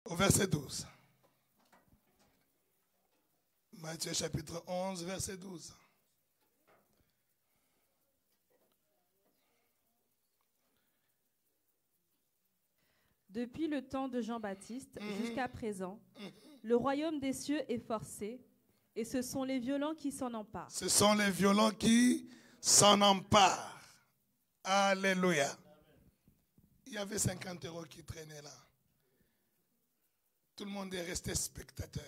Au verset 12. Matthieu chapitre 11, verset 12. Depuis le temps de Jean-Baptiste jusqu'à présent, le royaume des cieux est forcé, et ce sont les violents qui s'en emparent. Ce sont les violents qui s'en emparent. Alléluia. Il y avait 50 € qui traînaient là. Tout le monde est resté spectateur.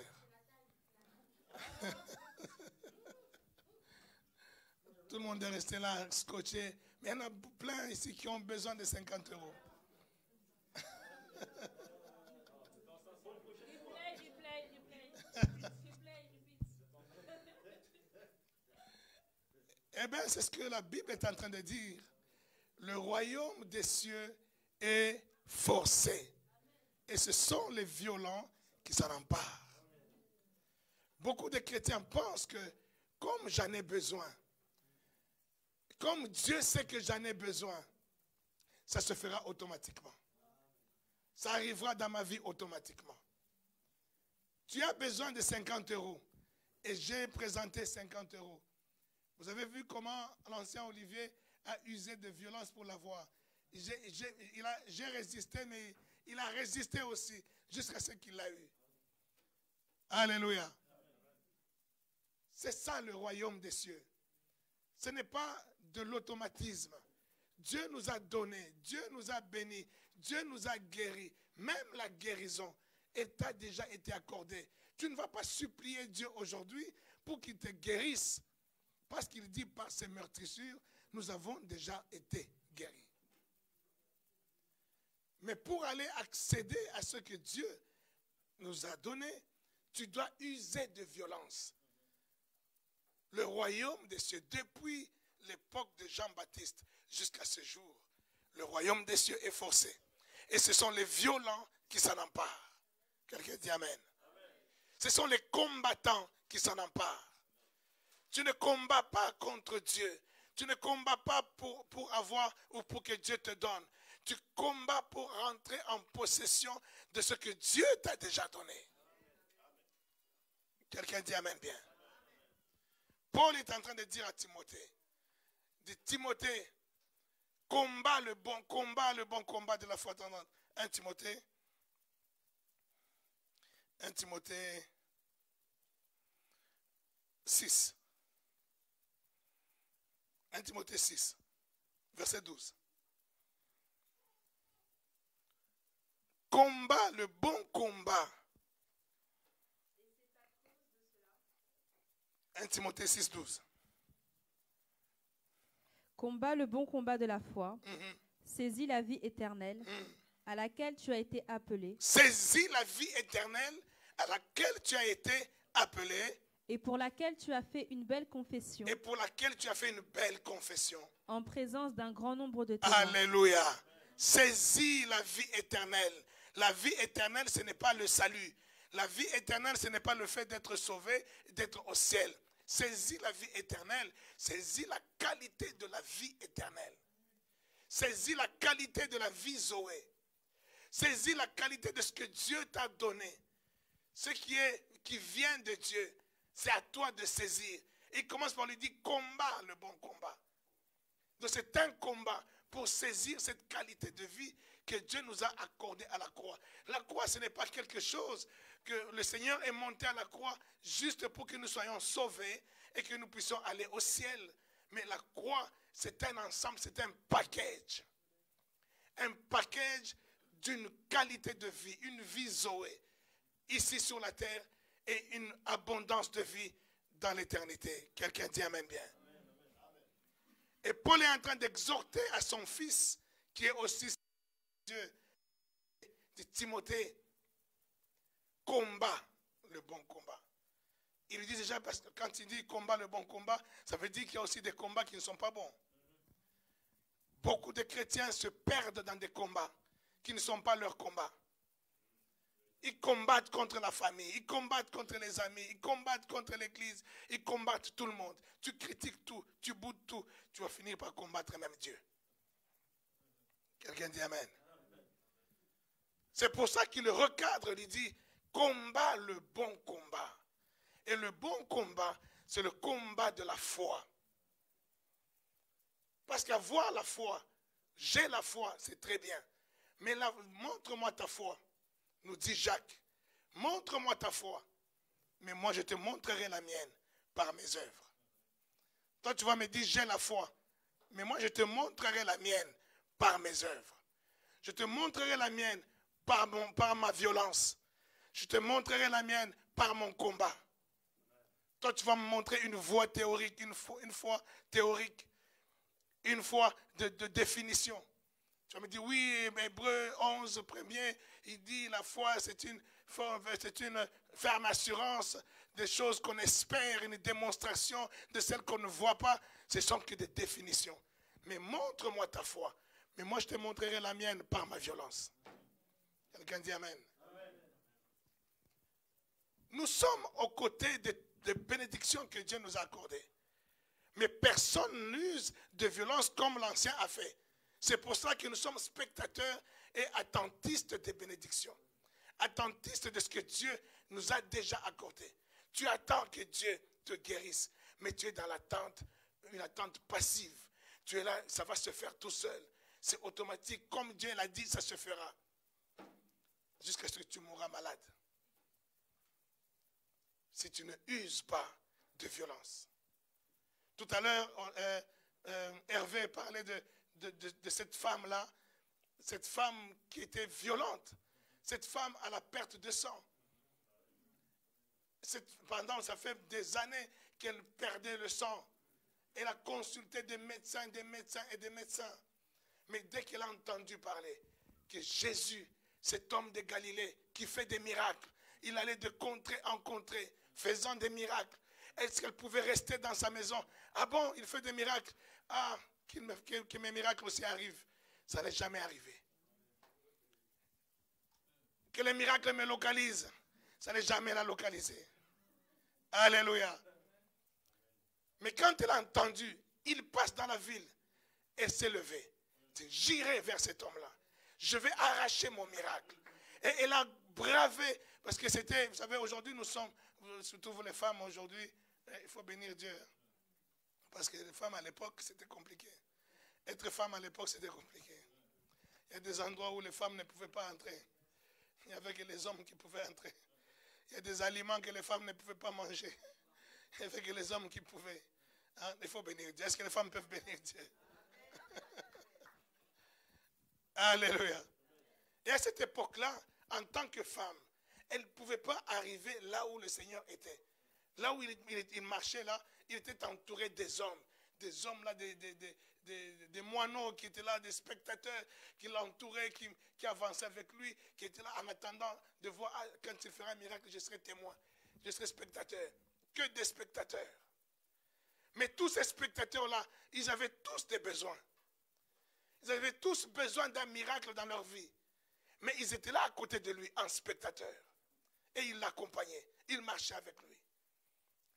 Tout le monde est resté là, scotché. Mais il y en a plein ici qui ont besoin de 50 €. Eh bien, c'est ce que la Bible est en train de dire. Le royaume des cieux est forcé. Et ce sont les violents qui s'en emparent. Beaucoup de chrétiens pensent que comme j'en ai besoin, comme Dieu sait que j'en ai besoin, ça se fera automatiquement. Ça arrivera dans ma vie automatiquement. Tu as besoin de 50 € et j'ai présenté 50 €. Vous avez vu comment l'ancien Olivier a usé de violence pour l'avoir. J'ai résisté, mais il a résisté aussi jusqu'à ce qu'il l'a eu. Alléluia. C'est ça le royaume des cieux. Ce n'est pas de l'automatisme. Dieu nous a donné, Dieu nous a bénis, Dieu nous a guéris. Même la guérison t'a déjà été accordée. Tu ne vas pas supplier Dieu aujourd'hui pour qu'il te guérisse. Parce qu'il dit par ses meurtrissures, nous avons déjà été guéris. Mais pour aller accéder à ce que Dieu nous a donné, tu dois user de violence. Le royaume des cieux, depuis l'époque de Jean-Baptiste jusqu'à ce jour, le royaume des cieux est forcé. Et ce sont les violents qui s'en emparent. Quelqu'un dit Amen. Ce sont les combattants qui s'en emparent. Tu ne combats pas contre Dieu. Tu ne combats pas pour avoir ou pour que Dieu te donne. Tu combats pour rentrer en possession de ce que Dieu t'a déjà donné. Quelqu'un dit Amen bien. Paul est en train de dire à Timothée, dit Timothée, combat le bon combat de la foi tendante. 1 Timothée 6. 1 Timothée 6, verset 12. Combat le bon combat. 1 Timothée 6, 12. Combat le bon combat de la foi. Saisis la vie éternelle à laquelle tu as été appelé. Saisis la vie éternelle à laquelle tu as été appelé. Et pour laquelle tu as fait une belle confession. Et pour laquelle tu as fait une belle confession. En présence d'un grand nombre de témoins. Alléluia. Saisis la vie éternelle. La vie éternelle, ce n'est pas le salut. La vie éternelle, ce n'est pas le fait d'être sauvé, d'être au ciel. Saisis la vie éternelle. Saisis la qualité de la vie éternelle. Saisis la qualité de la vie Zoé. Saisis la qualité de ce que Dieu t'a donné. Ce qui vient de Dieu. C'est à toi de saisir. Il commence par lui dire, combat le bon combat. Donc c'est un combat pour saisir cette qualité de vie que Dieu nous a accordée à la croix. La croix, ce n'est pas quelque chose que le Seigneur est monté à la croix juste pour que nous soyons sauvés et que nous puissions aller au ciel. Mais la croix, c'est un ensemble, c'est un package. Un package d'une qualité de vie, une vie Zoé, ici sur la terre, et une abondance de vie dans l'éternité. Quelqu'un dit Amen bien. Et Paul est en train d'exhorter à son fils, qui est aussi Dieu, dit Timothée, combat le bon combat. Il lui dit déjà, parce que quand il dit combat le bon combat, ça veut dire qu'il y a aussi des combats qui ne sont pas bons. Beaucoup de chrétiens se perdent dans des combats qui ne sont pas leurs combats. Ils combattent contre la famille, ils combattent contre les amis, ils combattent contre l'église, ils combattent tout le monde. Tu critiques tout, tu boudes tout, tu vas finir par combattre même Dieu. Quelqu'un dit Amen. C'est pour ça qu'il le recadre, il dit, combat le bon combat. Et le bon combat, c'est le combat de la foi. Parce qu'avoir la foi, j'ai la foi, c'est très bien. Mais là, montre-moi ta foi, nous dit Jacques. Montre-moi ta foi, mais moi je te montrerai la mienne par mes œuvres. Toi tu vas me dire j'ai la foi, mais moi je te montrerai la mienne par mes œuvres. Je te montrerai la mienne par ma violence. Je te montrerai la mienne par mon combat. Toi tu vas me montrer une voie théorique, une foi théorique, une foi de définition. Tu vas me dire, oui, Hébreux 11, premier, il dit la foi, c'est une ferme assurance des choses qu'on espère, une démonstration de celles qu'on ne voit pas. Ce sont que des définitions. Mais montre-moi ta foi. Mais moi, je te montrerai la mienne par ma violence. Quelqu'un dit Amen. Amen. Nous sommes aux côtés des bénédictions que Dieu nous a accordées. Mais personne n'use de violence comme l'ancien a fait. C'est pour ça que nous sommes spectateurs et attentistes des bénédictions. Attentistes de ce que Dieu nous a déjà accordé. Tu attends que Dieu te guérisse, mais tu es dans l'attente, une attente passive. Tu es là, ça va se faire tout seul. C'est automatique. Comme Dieu l'a dit, ça se fera. Jusqu'à ce que tu mourras malade. Si tu ne uses pas de violence. Tout à l'heure, Hervé parlait de cette femme-là, cette femme qui était violente, cette femme à la perte de sang. Pendant, ça fait des années qu'elle perdait le sang. Elle a consulté des médecins et des médecins. Mais dès qu'elle a entendu parler que Jésus, cet homme de Galilée qui fait des miracles, il allait de contrée en contrée, faisant des miracles. Est-ce qu'elle pouvait rester dans sa maison? Ah bon, il fait des miracles. Ah, que mes miracles aussi arrivent. Ça n'est jamais arrivé. Que les miracles me localisent. Ça n'est jamais la localiser. Alléluia. Mais quand elle a entendu, il passe dans la ville. Elle s'est levée. J'irai vers cet homme-là. Je vais arracher mon miracle. Et elle a bravé. Parce que c'était, vous savez, aujourd'hui nous sommes, surtout vous les femmes aujourd'hui, il faut bénir Dieu. Parce que les femmes à l'époque, c'était compliqué. Être femme à l'époque, c'était compliqué. Il y a des endroits où les femmes ne pouvaient pas entrer. Il n'y avait que les hommes qui pouvaient entrer. Il y a des aliments que les femmes ne pouvaient pas manger. Il n'y avait que les hommes qui pouvaient. Hein? Il faut bénir Dieu. Est-ce que les femmes peuvent bénir Dieu? Alléluia. Et à cette époque-là, en tant que femme, elle ne pouvait pas arriver là où le Seigneur était. Là où il marchait, là, il était entouré des hommes. Des hommes là, des moineaux qui étaient là, des spectateurs qui l'entouraient, qui avançaient avec lui, qui étaient là en attendant de voir, ah, quand il fera un miracle, je serai témoin, je serai spectateur. Que des spectateurs. Mais tous ces spectateurs-là, ils avaient tous des besoins. Ils avaient tous besoin d'un miracle dans leur vie. Mais ils étaient là à côté de lui, en spectateur. Et ils l'accompagnaient, ils marchaient avec lui.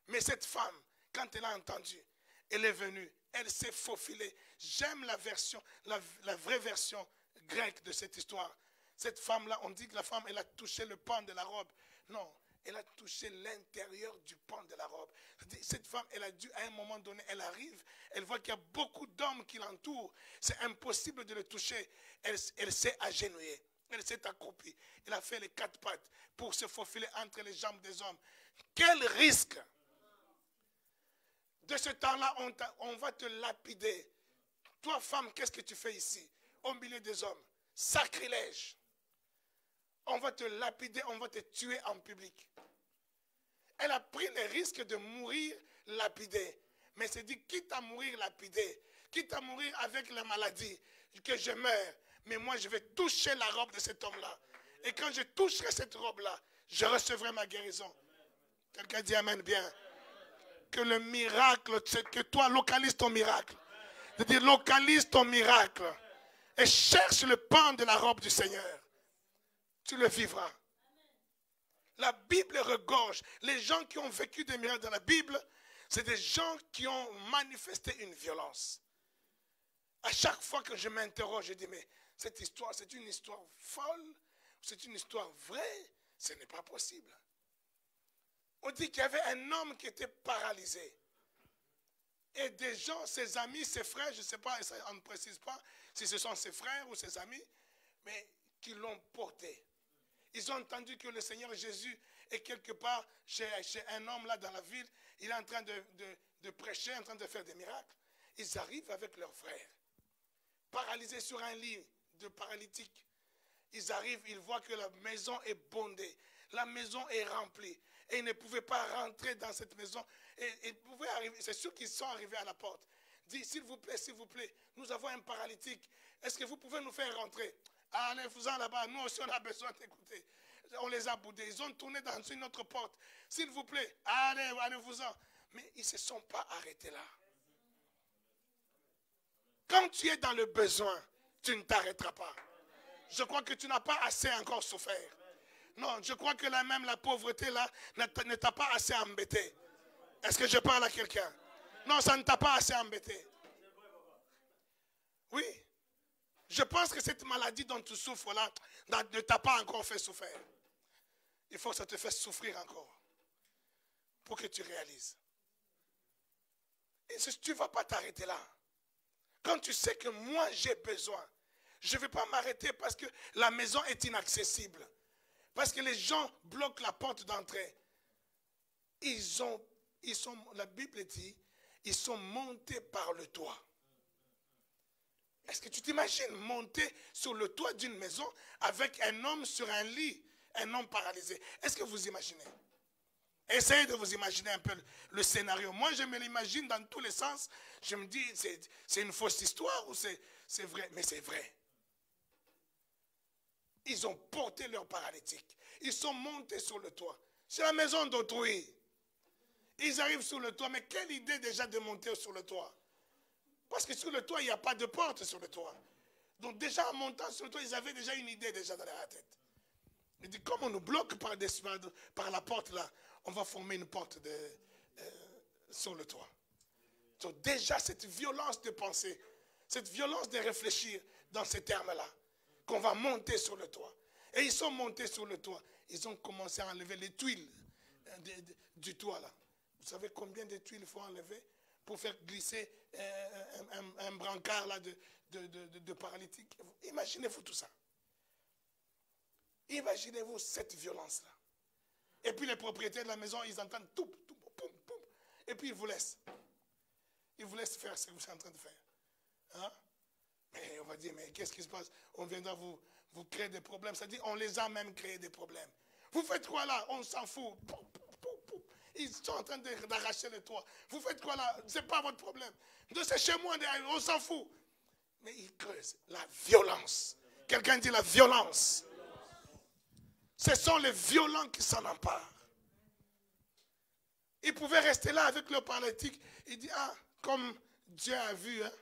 Mais cette femme, quand elle a entendu, elle est venue, elle s'est faufilée. J'aime la version, la vraie version grecque de cette histoire. Cette femme-là, on dit que la femme, elle a touché le pan de la robe. Non, elle a touché l'intérieur du pan de la robe. Cette femme, elle a dû, à un moment donné, elle arrive, elle voit qu'il y a beaucoup d'hommes qui l'entourent. C'est impossible de le toucher. Elle s'est agenouillée, elle s'est accroupie. Elle a fait les 4 pattes pour se faufiler entre les jambes des hommes. Quel risque! De ce temps-là, on va te lapider. Toi, femme, qu'est-ce que tu fais ici? Au milieu des hommes. Sacrilège. On va te lapider, on va te tuer en public. Elle a pris le risque de mourir lapidée. Mais c'est dit, quitte à mourir lapidée, quitte à mourir avec la maladie, que je meure, mais moi je vais toucher la robe de cet homme-là. Et quand je toucherai cette robe-là, je recevrai ma guérison. Quelqu'un dit amen bien. Que le miracle, que toi localise ton miracle. C'est-à-dire localise ton miracle. Et cherche le pan de la robe du Seigneur. Tu le vivras. La Bible regorge. Les gens qui ont vécu des miracles dans la Bible, c'est des gens qui ont manifesté une violence. À chaque fois que je m'interroge, je dis, mais cette histoire, c'est une histoire folle, c'est une histoire vraie, ce n'est pas possible. On dit qu'il y avait un homme qui était paralysé. Et des gens, ses amis, ses frères, je ne sais pas, on ne précise pas si ce sont ses frères ou ses amis, mais qui l'ont porté. Ils ont entendu que le Seigneur Jésus est quelque part chez un homme là dans la ville. Il est en train de prêcher, en train de faire des miracles. Ils arrivent avec leurs frères, paralysés sur un lit de paralytique. Ils arrivent, ils voient que la maison est bondée. La maison est remplie. Et ils ne pouvaient pas rentrer dans cette maison. Et ils pouvaient arriver. C'est sûr qu'ils sont arrivés à la porte. Dit, s'il vous plaît, nous avons un paralytique. Est-ce que vous pouvez nous faire rentrer? Allez-vous-en là-bas, nous aussi on a besoin d'écouter. On les a boudés. Ils ont tourné dans une autre porte. S'il vous plaît, allez-vous-en. Mais ils ne se sont pas arrêtés là. Quand tu es dans le besoin, tu ne t'arrêteras pas. Je crois que tu n'as pas assez encore souffert. Non, je crois que là même la pauvreté là ne t'a pas assez embêté. Est-ce que je parle à quelqu'un? Non, ça ne t'a pas assez embêté. Oui. Je pense que cette maladie dont tu souffres là ne t'a pas encore fait souffrir. Il faut que ça te fasse souffrir encore. Pour que tu réalises. Et tu ne vas pas t'arrêter là. Quand tu sais que moi j'ai besoin, je ne vais pas m'arrêter parce que la maison est inaccessible. Parce que les gens bloquent la porte d'entrée. La Bible dit, ils sont montés par le toit. Est-ce que tu t'imagines monter sur le toit d'une maison avec un homme sur un lit, un homme paralysé? Est-ce que vous imaginez? Essayez de vous imaginer un peu le scénario. Moi, je me l'imagine dans tous les sens. Je me dis, c'est une fausse histoire ou c'est vrai? Mais c'est vrai. Ils ont porté leur paralytique. Ils sont montés sur le toit. C'est la maison d'autrui. Ils arrivent sur le toit. Mais quelle idée déjà de monter sur le toit? Parce que sur le toit, il n'y a pas de porte sur le toit. Donc déjà en montant sur le toit, ils avaient déjà une idée déjà dans la tête. Ils disent, comme on nous bloque par la porte là, on va former une porte sur le toit. Donc déjà cette violence de penser, cette violence de réfléchir dans ces termes-là, qu'on va monter sur le toit. Et ils sont montés sur le toit. Ils ont commencé à enlever les tuiles du toit là. Vous savez combien de tuiles il faut enlever pour faire glisser un brancard là de paralytique? Imaginez-vous tout ça. Imaginez-vous cette violence-là. Et puis les propriétaires de la maison, ils entendent tout, poum, poum. Et puis ils vous laissent. Ils vous laissent faire ce que vous êtes en train de faire. Hein? Mais on va dire, mais qu'est-ce qui se passe? On viendra vous créer des problèmes. C'est-à-dire, on les a même créé des problèmes. Vous faites quoi là? On s'en fout. Ils sont en train d'arracher le toit. Vous faites quoi là? Ce n'est pas votre problème. C'est chez moi, on s'en fout. Mais ils creusent. La violence. Quelqu'un dit la violence. Ce sont les violents qui s'en emparent. Ils pouvaient rester là avec leur paralytique. Il dit, comme Dieu a vu, hein,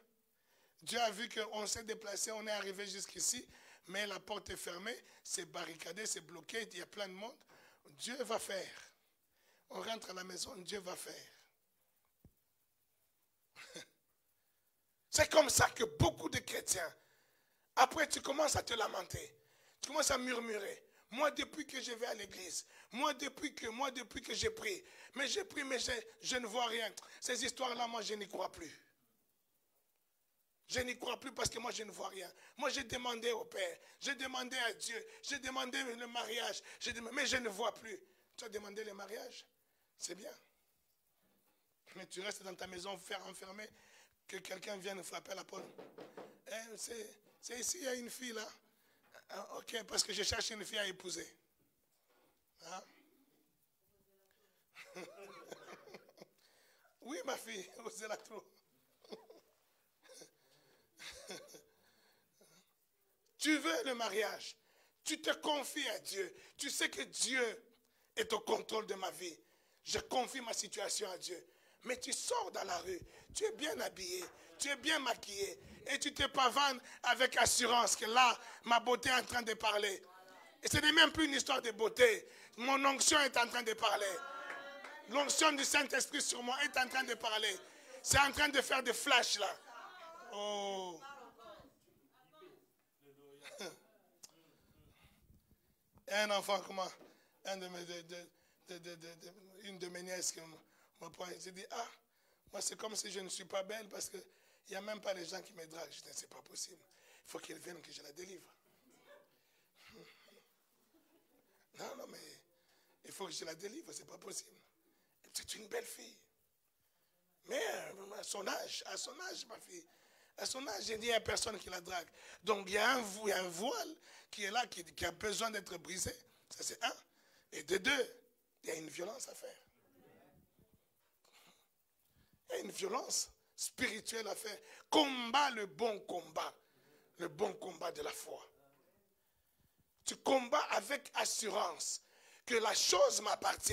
Dieu a vu qu'on s'est déplacé, on est arrivé jusqu'ici, mais la porte est fermée, c'est barricadé, c'est bloqué, il y a plein de monde. Dieu va faire. On rentre à la maison, Dieu va faire. C'est comme ça que beaucoup de chrétiens, après tu commences à te lamenter, tu commences à murmurer. Moi, depuis que je vais à l'église, moi, depuis que j'ai pris, mais j'ai pris, mais je ne vois rien. Ces histoires-là, moi, je n'y crois plus. Je n'y crois plus parce que moi, je ne vois rien. Moi, j'ai demandé au Père, j'ai demandé à Dieu, j'ai demandé le mariage, mais je ne vois plus. Tu as demandé le mariage? C'est bien. Mais tu restes dans ta maison, faire enfermer, que quelqu'un vienne frapper à la porte. C'est ici, il y a une fille là. Ok, parce que je cherche une fille à épouser. Hein? Oui, ma fille, osez la trop. Tu veux le mariage, tu te confies à Dieu, tu sais que Dieu est au contrôle de ma vie. Je confie ma situation à Dieu. Mais tu sors dans la rue, tu es bien habillé, tu es bien maquillé, et tu te pavanes avec assurance que là, ma beauté est en train de parler. Et ce n'est même plus une histoire de beauté, Mon onction est en train de parler. L'onction du Saint-Esprit sur moi est en train de parler. C'est en train de faire des flashs là. Oh. Un enfant, comment? Une de mes nièces qui me prend, je dis, ah, moi c'est comme si je ne suis pas belle parce qu'il n'y a même pas les gens qui me draguent. Je dis, c'est pas possible. Il faut qu'ils viennent que je la délivre. Non, mais il faut que je la délivre, c'est pas possible. C'est une belle fille. Mais à son âge, ma fille, à son âge, j'ai dit, il n'y a personne qui la drague. Donc il y a un voile qui est là, qui a besoin d'être brisé. Ça c'est un. Et de deux, il y a une violence à faire. Il y a une violence spirituelle à faire. Combat le bon combat. Le bon combat de la foi. Tu combats avec assurance que la chose m'appartient,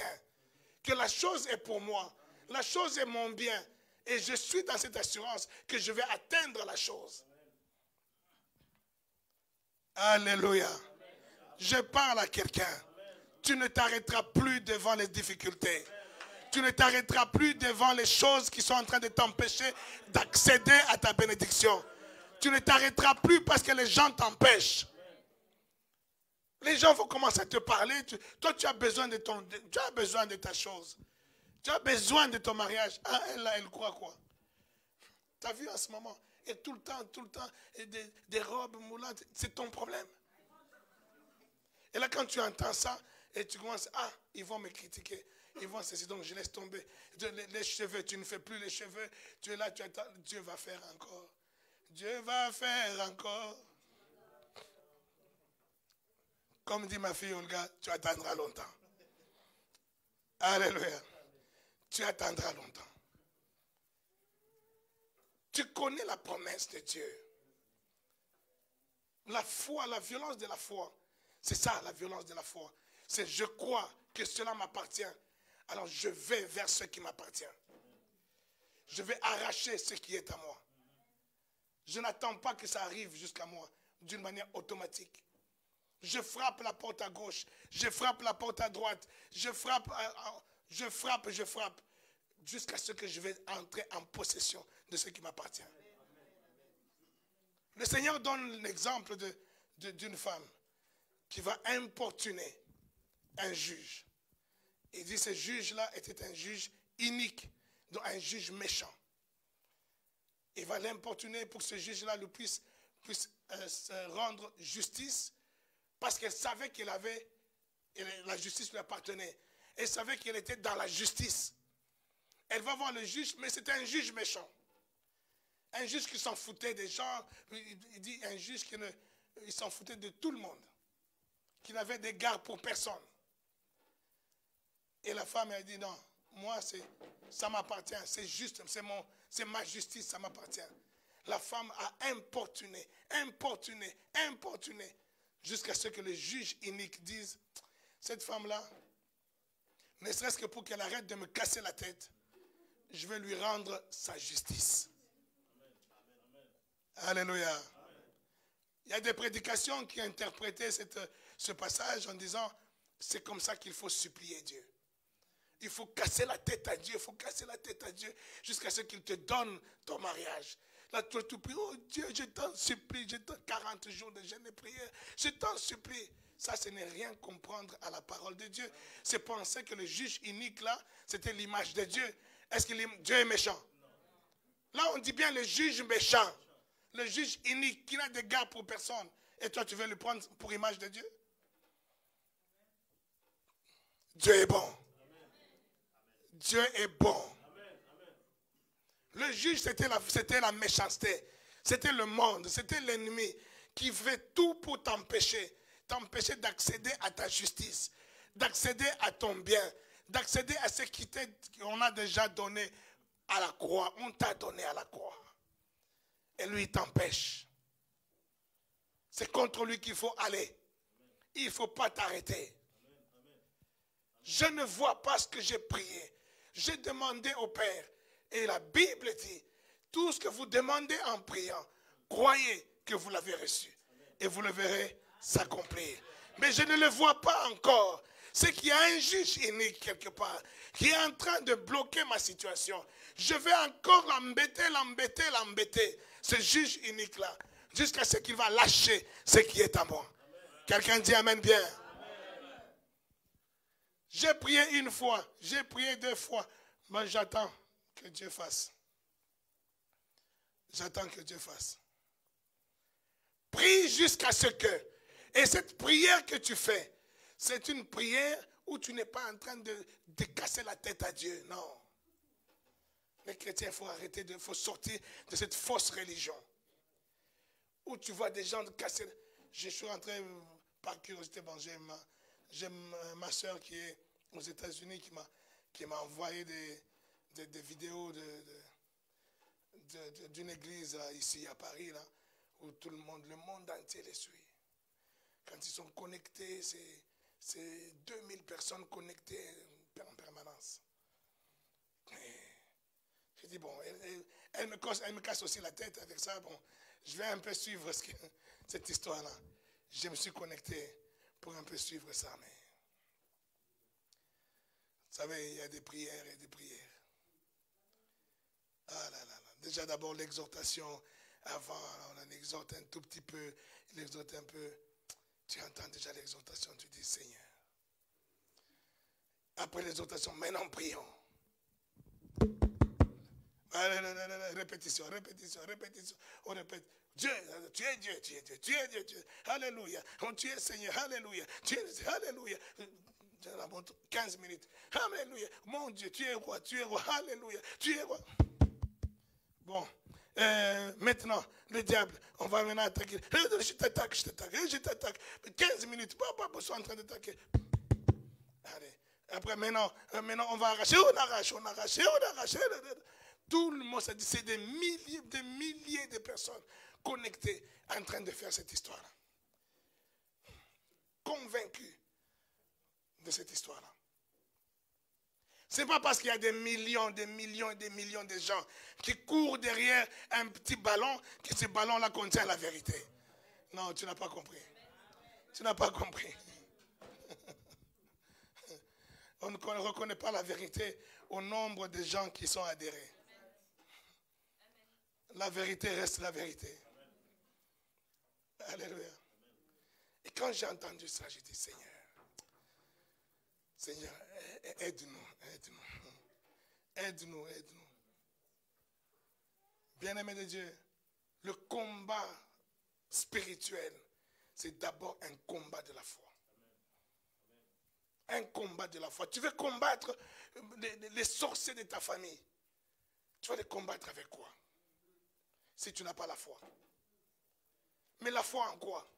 que la chose est pour moi, la chose est mon bien, et je suis dans cette assurance que je vais atteindre la chose. Alléluia. Je parle à quelqu'un. Tu ne t'arrêteras plus devant les difficultés. Tu ne t'arrêteras plus devant les choses qui sont en train de t'empêcher d'accéder à ta bénédiction. Tu ne t'arrêteras plus parce que les gens t'empêchent. Les gens vont commencer à te parler. Toi, tu as besoin de ta chose. Tu as besoin de ton mariage. Ah, elle croit quoi? Tu as vu en ce moment? Et tout le temps, et des robes moulantes. C'est ton problème. Et là, quand tu entends ça, et tu commences, ah, ils vont me critiquer. Ils vont ceci, donc je laisse tomber. Les cheveux, tu ne fais plus les cheveux. Tu es là, tu attends. Dieu va faire encore. Dieu va faire encore. Comme dit ma fille Olga, tu attendras longtemps. Alléluia. Tu attendras longtemps. Tu connais la promesse de Dieu. La foi, la violence de la foi. C'est ça, la violence de la foi. C'est je crois que cela m'appartient. Alors je vais vers ce qui m'appartient. Je vais arracher ce qui est à moi. Je n'attends pas que ça arrive jusqu'à moi d'une manière automatique. Je frappe la porte à gauche, je frappe la porte à droite, je frappe, jusqu'à ce que je vais entrer en possession de ce qui m'appartient. Le Seigneur donne l'exemple d'une femme qui va importuner un juge. Il dit que ce juge-là était un juge inique, donc un juge méchant. Il va l'importuner pour que ce juge-là puisse rendre justice, parce qu'elle savait la justice lui appartenait. Elle savait qu'elle était dans la justice. Elle va voir le juge, mais c'était un juge méchant. Un juge qui s'en foutait des gens. Il dit un juge qui s'en foutait de tout le monde. Qui n'avait d'égard pour personne. Et la femme, elle dit non, moi, ça m'appartient, c'est juste, c'est ma justice, ça m'appartient. La femme a importuné, jusqu'à ce que le juge inique dise, cette femme-là, ne serait-ce que pour qu'elle arrête de me casser la tête, je vais lui rendre sa justice. Alléluia. Il y a des prédications qui interprétaient ce passage en disant, c'est comme ça qu'il faut supplier Dieu. Il faut casser la tête à Dieu, jusqu'à ce qu'il te donne ton mariage. Là, tu pries, oh Dieu, je t'en supplie, j'ai 40 jours de jeûne et prière, je t'en supplie. Ça, ce n'est rien comprendre à la parole de Dieu. C'est penser que le juge inique là, c'était l'image de Dieu. Est-ce que Dieu est méchant? Là, on dit bien le juge méchant. Le juge inique qui n'a d'égard pour personne. Et toi, tu veux le prendre pour image de Dieu? Dieu est bon. Dieu est bon. Le juge, c'était la méchanceté. C'était le monde. C'était l'ennemi qui fait tout pour t'empêcher d'accéder à ta justice, d'accéder à ton bien, d'accéder à ce qu'on a déjà donné à la croix. On t'a donné à la croix. Et lui, il t'empêche. C'est contre lui qu'il faut aller. Il ne faut pas t'arrêter. Je ne vois pas ce que j'ai prié. J'ai demandé au Père. Et la Bible dit, tout ce que vous demandez en priant, croyez que vous l'avez reçu. Et vous le verrez s'accomplir. Mais je ne le vois pas encore. c'est qu'il y a un juge unique quelque part qui est en train de bloquer ma situation. Je vais encore l'embêter, ce juge unique-là, jusqu'à ce qu'il va lâcher ce qui est à moi. Quelqu'un dit amen bien. J'ai prié une fois, j'ai prié 2 fois, mais j'attends que Dieu fasse. J'attends que Dieu fasse. Prie jusqu'à ce que. Et cette prière que tu fais, c'est une prière où tu n'es pas en train de casser la tête à Dieu. Non. Les chrétiens, il faut arrêter, il faut sortir de cette fausse religion. Où tu vois des gens casser. Je suis rentré par curiosité. Bon, j'ai ma soeur qui est aux États-Unis qui m'a envoyé des vidéos d'une église là, ici à Paris, là, où tout le monde entier les suit. Quand ils sont connectés, c'est 2000 personnes connectées en permanence. Je dis, bon, elle me casse aussi la tête avec ça. Bon, je vais un peu suivre cette histoire-là. Je me suis connecté pour un peu suivre ça. Mais vous savez, il y a des prières et des prières. Ah là là là. Déjà d'abord l'exhortation. Avant, on en exhorte un tout petit peu. Il exhorte un peu. Tu entends déjà l'exhortation, tu dis Seigneur. Après l'exhortation, maintenant prions. Répétition. On répète. Dieu, tu es Dieu. Alléluia. Tu es Seigneur. Alléluia. Alléluia. 15 minutes. Alléluia. Mon Dieu, tu es roi. Alléluia. Tu es roi. Bon. Maintenant, le diable, on va maintenant attaquer. Je t'attaque. 15 minutes. Papa, je suis en train d'attaquer. Allez. Après, maintenant, on va arracher. On arrache. Tout le monde, c'est des milliers de personnes connectées en train de faire cette histoire-là. Convaincus de cette histoire-là. Ce n'est pas parce qu'il y a des millions de gens qui courent derrière un petit ballon que ce ballon-là contient la vérité. Non, tu n'as pas compris. Tu n'as pas compris. On ne reconnaît pas la vérité au nombre de gens qui sont adhérés. La vérité reste la vérité. Alléluia. Et quand j'ai entendu ça, j'ai dit, Seigneur, aide-nous. Bien-aimé de Dieu, le combat spirituel, c'est d'abord un combat de la foi. Un combat de la foi. Tu veux combattre les sorciers de ta famille. Tu vas les combattre avec quoi? Si tu n'as pas la foi. Mais la foi en quoi?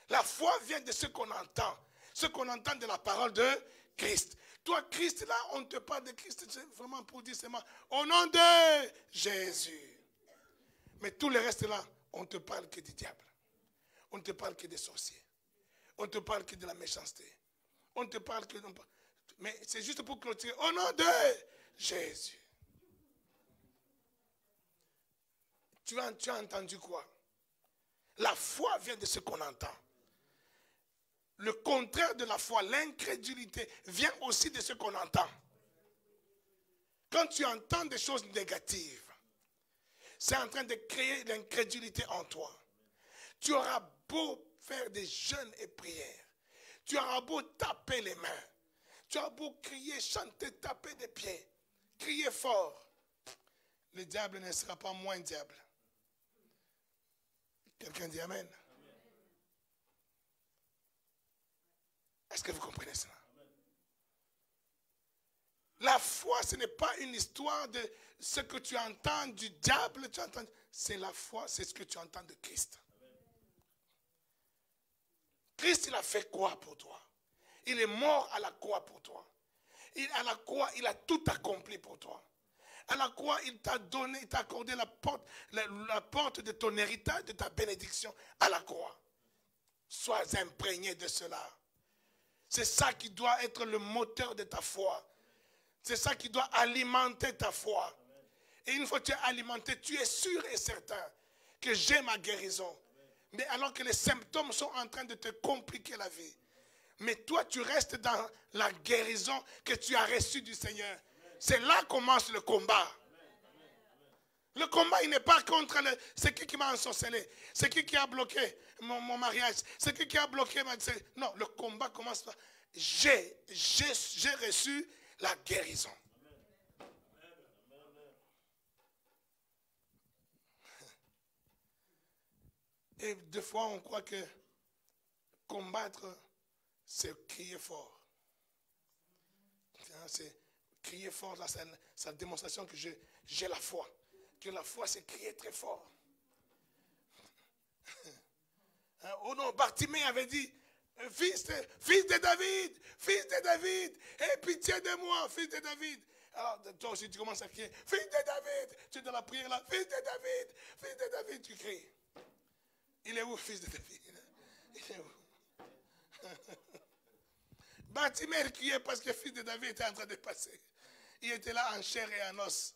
La foi vient de ce qu'on entend. Ce qu'on entend de la parole de Christ. Toi, Christ, là, on te parle de Christ, c'est vraiment pour dire seulement au nom de Jésus. Mais tout le reste là, on ne te parle que du diable. On ne te parle que des sorciers. On ne te parle que de la méchanceté. On ne te parle que... Mais c'est juste pour clôturer au nom de Jésus. Tu as entendu quoi? La foi vient de ce qu'on entend. Le contraire de la foi, l'incrédulité, vient aussi de ce qu'on entend. Quand tu entends des choses négatives, c'est en train de créer l'incrédulité en toi. Tu auras beau faire des jeûnes et prières. Tu auras beau taper les mains. Tu auras beau crier, chanter, taper des pieds. Crier fort. Le diable ne sera pas moins diable. Quelqu'un dit Amen. Est-ce que vous comprenez cela? La foi, ce n'est pas une histoire de ce que tu entends du diable. C'est la foi, c'est ce que tu entends de Christ. Christ, il a fait quoi pour toi? Il est mort à la croix pour toi. À la croix, il a tout accompli pour toi. À la croix, il t'a donné, il t'a accordé la porte de ton héritage, de ta bénédiction à la croix. Sois imprégné de cela. C'est ça qui doit être le moteur de ta foi. C'est ça qui doit alimenter ta foi. Et une fois que tu es alimenté, tu es sûr et certain que j'ai ma guérison. Mais alors que les symptômes sont en train de te compliquer la vie. Mais toi, tu restes dans la guérison que tu as reçue du Seigneur. C'est là que commence le combat. Le combat, il n'est pas contre c'est qui m'a ensorcelé, c'est qui a bloqué mon mariage, c'est qui a bloqué ma... Non, le combat commence par j'ai reçu la guérison. Et des fois, on croit que combattre, c'est crier fort. C'est crier fort, là, c'est la démonstration que j'ai la foi. Que la foi, c'est crier très fort. Oh non, Bartimée avait dit, fils de David, aie pitié de moi, fils de David. Alors, toi aussi, tu commences à crier, fils de David, tu es dans la prière là, fils de David, tu cries. Il est où, fils de David? Il est où? Bartimée criait parce que fils de David était en train de passer. Il était là en chair et en os.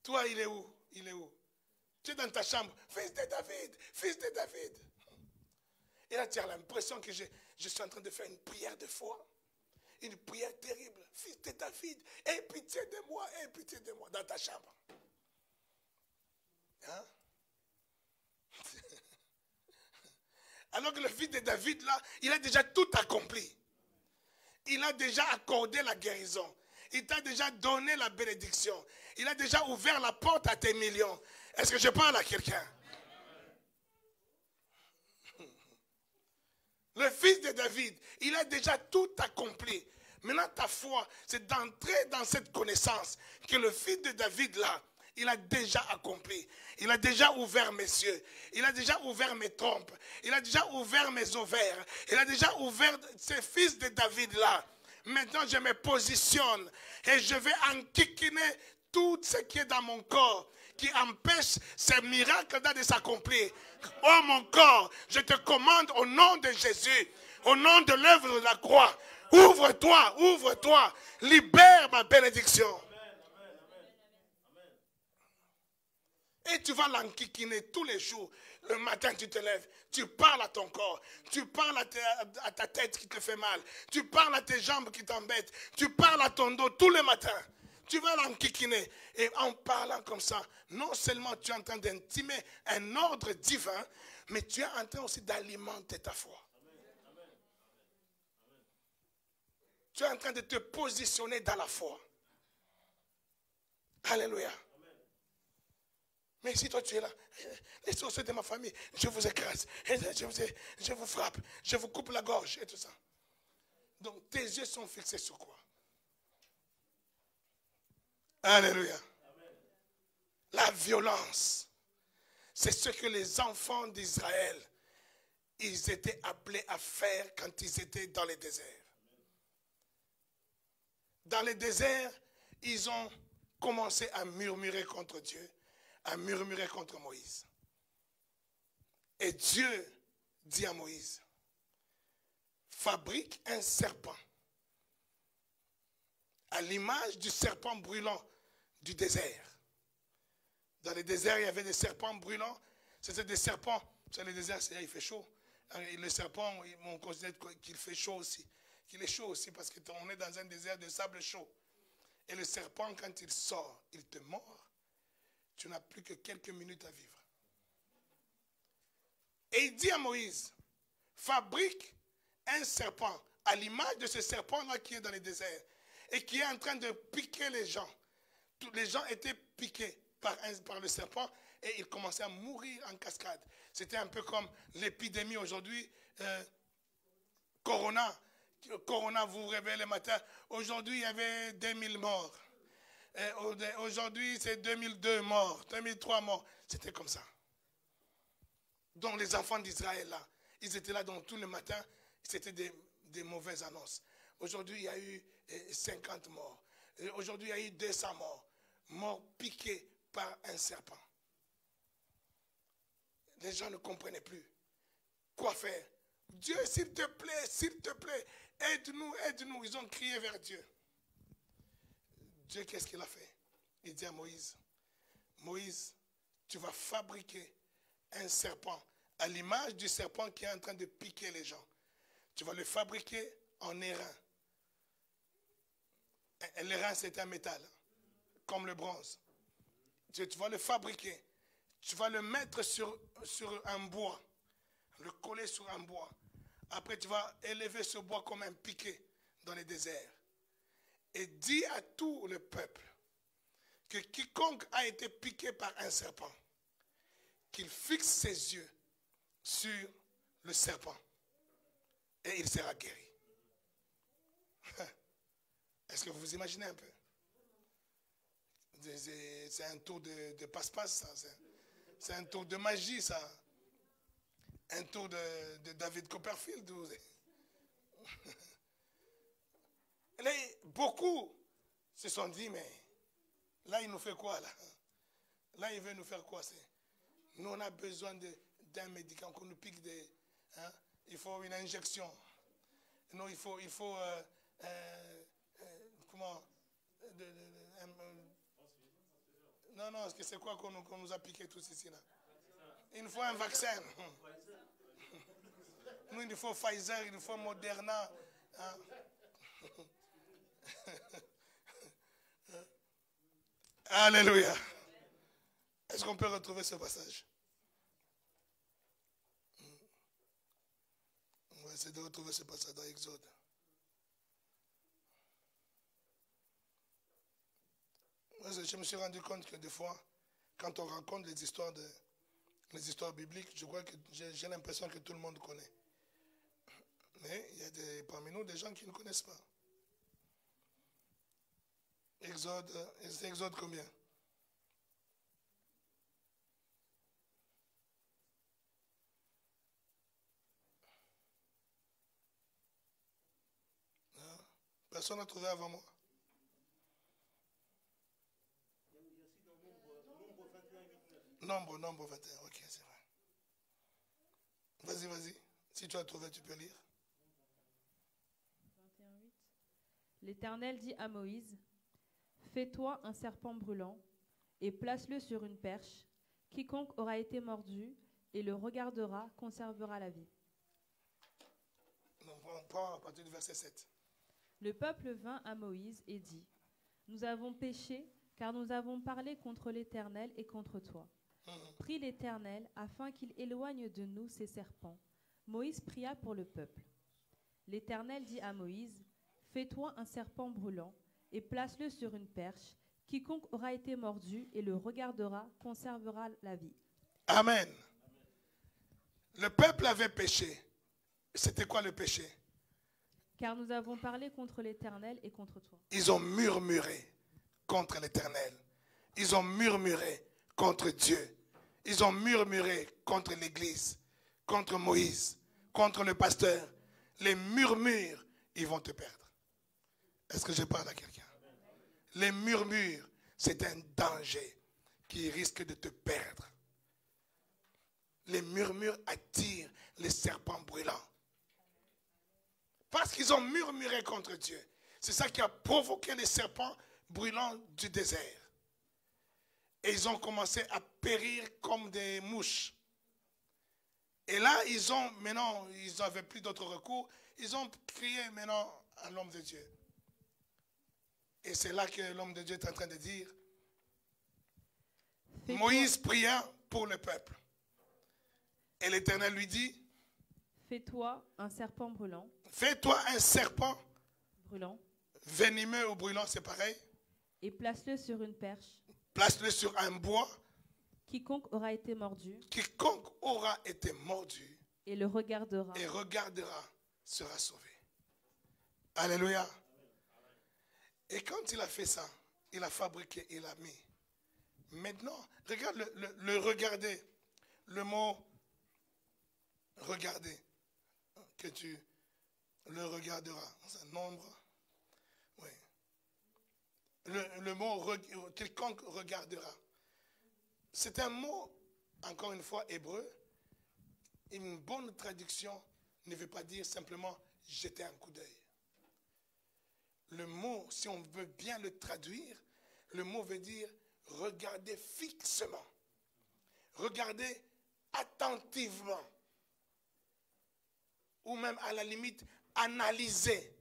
Toi, il est où? Il est où? Tu es dans ta chambre. Fils de David, fils de David. Et là, tu as l'impression que je suis en train de faire une prière de foi. Une prière terrible. Fils de David, aie pitié de moi, dans ta chambre. Hein? Alors que le fils de David, là, il a déjà tout accompli. Il a déjà accordé la guérison. Il t'a déjà donné la bénédiction. Il a déjà ouvert la porte à tes millions. Est-ce que je parle à quelqu'un? Le fils de David, il a déjà tout accompli. Maintenant, ta foi, c'est d'entrer dans cette connaissance que le fils de David, là, il a déjà accompli. Il a déjà ouvert mes yeux. Il a déjà ouvert mes trompes. Il a déjà ouvert mes ovaires. Il a déjà ouvert ces fils de David-là. Maintenant, je me positionne et je vais enquiquiner tout ce qui est dans mon corps qui empêche ces miracles-là de s'accomplir. Oh mon corps, je te commande au nom de Jésus, au nom de l'œuvre de la croix, ouvre-toi, libère ma bénédiction. Et tu vas l'enquiquiner tous les jours. Le matin, tu te lèves, tu parles à ton corps, tu parles à ta tête qui te fait mal, tu parles à tes jambes qui t'embêtent, tu parles à ton dos tous les matins. Tu vas l'enquiquiner. Et en parlant comme ça, non seulement tu es en train d'intimer un ordre divin, mais tu es en train aussi d'alimenter ta foi. Tu es en train de te positionner dans la foi. Alléluia. Mais si toi tu es là, les sorciers de ma famille, je vous écrase, je vous frappe, je vous coupe la gorge et tout ça. Donc tes yeux sont fixés sur quoi? Alléluia. La violence, c'est ce que les enfants d'Israël, ils étaient appelés à faire quand ils étaient dans les déserts. Dans les déserts, ils ont commencé à murmurer contre Dieu, à murmurer contre Moïse. Et Dieu dit à Moïse, fabrique un serpent à l'image du serpent brûlant du désert. Dans les déserts, il y avait des serpents brûlants. C'était des serpents. Dans les déserts, il fait chaud. Et le serpent, on considère qu'il fait chaud aussi. Qu'il est chaud aussi parce qu'on est dans un désert de sable chaud. Et le serpent, quand il sort, il te mord. Tu n'as plus que quelques minutes à vivre. Et il dit à Moïse, fabrique un serpent à l'image de ce serpent-là qui est dans les déserts et qui est en train de piquer les gens. Tous les gens étaient piqués par le serpent et ils commençaient à mourir en cascade. C'était un peu comme l'épidémie aujourd'hui, Corona. Corona, vous vous réveillez le matin. Aujourd'hui, il y avait 2000 morts. Aujourd'hui, c'est 2002 morts, 2003 morts. C'était comme ça. Donc les enfants d'Israël, là, ils étaient là donc tous les matins. C'était des mauvaises annonces. Aujourd'hui, il y a eu 50 morts. Aujourd'hui, il y a eu 200 morts. Morts piqués par un serpent. Les gens ne comprenaient plus. Quoi faire? Dieu, s'il te plaît, aide-nous, aide-nous. Ils ont crié vers Dieu. Dieu, qu'est-ce qu'il a fait? Il dit à Moïse, Moïse, tu vas fabriquer un serpent à l'image du serpent qui est en train de piquer les gens. Tu vas le fabriquer en airain. L'airain, c'est un métal, comme le bronze. Tu vas le fabriquer. Tu vas le mettre sur un bois, le coller sur un bois. Après, tu vas élever ce bois comme un piquet dans les déserts. Et dis à tout le peuple que quiconque a été piqué par un serpent, qu'il fixe ses yeux sur le serpent et il sera guéri. Est-ce que vous vous imaginez un peu? C'est un tour de passe-passe, ça. C'est un tour de magie, ça. Un tour de David Copperfield. Là, beaucoup se sont dit, mais là, il nous fait quoi, là? Là, il veut nous faire quoi? Nous, on a besoin d'un médicament qu'on nous pique des... Hein? Il faut une injection. Non, il faut comment? Non, c'est quoi qu'on nous a piqué tous ici, là? Il nous faut un vaccin. Nous, il nous faut Pfizer, il nous faut Moderna. Hein? Alléluia. Est-ce qu'on peut retrouver ce passage? On va essayer de retrouver ce passage dans Exode. Je me suis rendu compte que des fois, quand on raconte les histoires bibliques, je crois que j'ai l'impression que tout le monde connaît. Mais il y a parmi nous des gens qui ne connaissent pas. Exode combien? Personne n'a trouvé avant moi. Nombre 21, ok, c'est vrai. Vas-y. Si tu as trouvé, tu peux lire. 21:8. L'Éternel dit à Moïse, fais-toi un serpent brûlant et place-le sur une perche. Quiconque aura été mordu et le regardera conservera la vie. Non, prends à partir du verset 7. Le peuple vint à Moïse et dit, nous avons péché car nous avons parlé contre l'Éternel et contre toi. Prie l'Éternel afin qu'il éloigne de nous ces serpents. Moïse pria pour le peuple. L'Éternel dit à Moïse, fais-toi un serpent brûlant et place-le sur une perche. Quiconque aura été mordu et le regardera conservera la vie. Amen. Le peuple avait péché. C'était quoi le péché? Car nous avons parlé contre l'Éternel et contre toi. Ils ont murmuré contre l'Éternel. Ils ont murmuré contre Dieu. Ils ont murmuré contre l'Église, contre Moïse, contre le pasteur. Les murmures, ils vont te perdre. Est-ce que je parle à quelqu'un? Les murmures, c'est un danger qui risque de te perdre. Les murmures attirent les serpents brûlants. Parce qu'ils ont murmuré contre Dieu. C'est ça qui a provoqué les serpents brûlants du désert. Et ils ont commencé à périr comme des mouches. Et là, ils n'avaient plus d'autre recours. Ils ont crié maintenant à l'homme de Dieu. Et c'est là que l'homme de Dieu est en train de dire, Moïse pria pour le peuple. Et l'Éternel lui dit, fais-toi un serpent brûlant. Fais-toi un serpent brûlant. Venimeux ou brûlant, c'est pareil. Et place-le sur une perche. Place-le sur un bois. Quiconque aura été mordu. Quiconque aura été mordu. Et le regardera. Et regardera sera sauvé. Alléluia. Et quand il a fait ça, il a fabriqué, il a mis. Maintenant, regarde le regarder. Le mot regarder. Que tu le regarderas. C'est un nombre. Oui. Le mot quiconque regardera. C'est un mot, encore une fois, hébreu. Une bonne traduction ne veut pas dire simplement jeter un coup d'œil. Le mot, si on veut bien le traduire, le mot veut dire regarder fixement. Regarder attentivement. ou même à la limite analyser.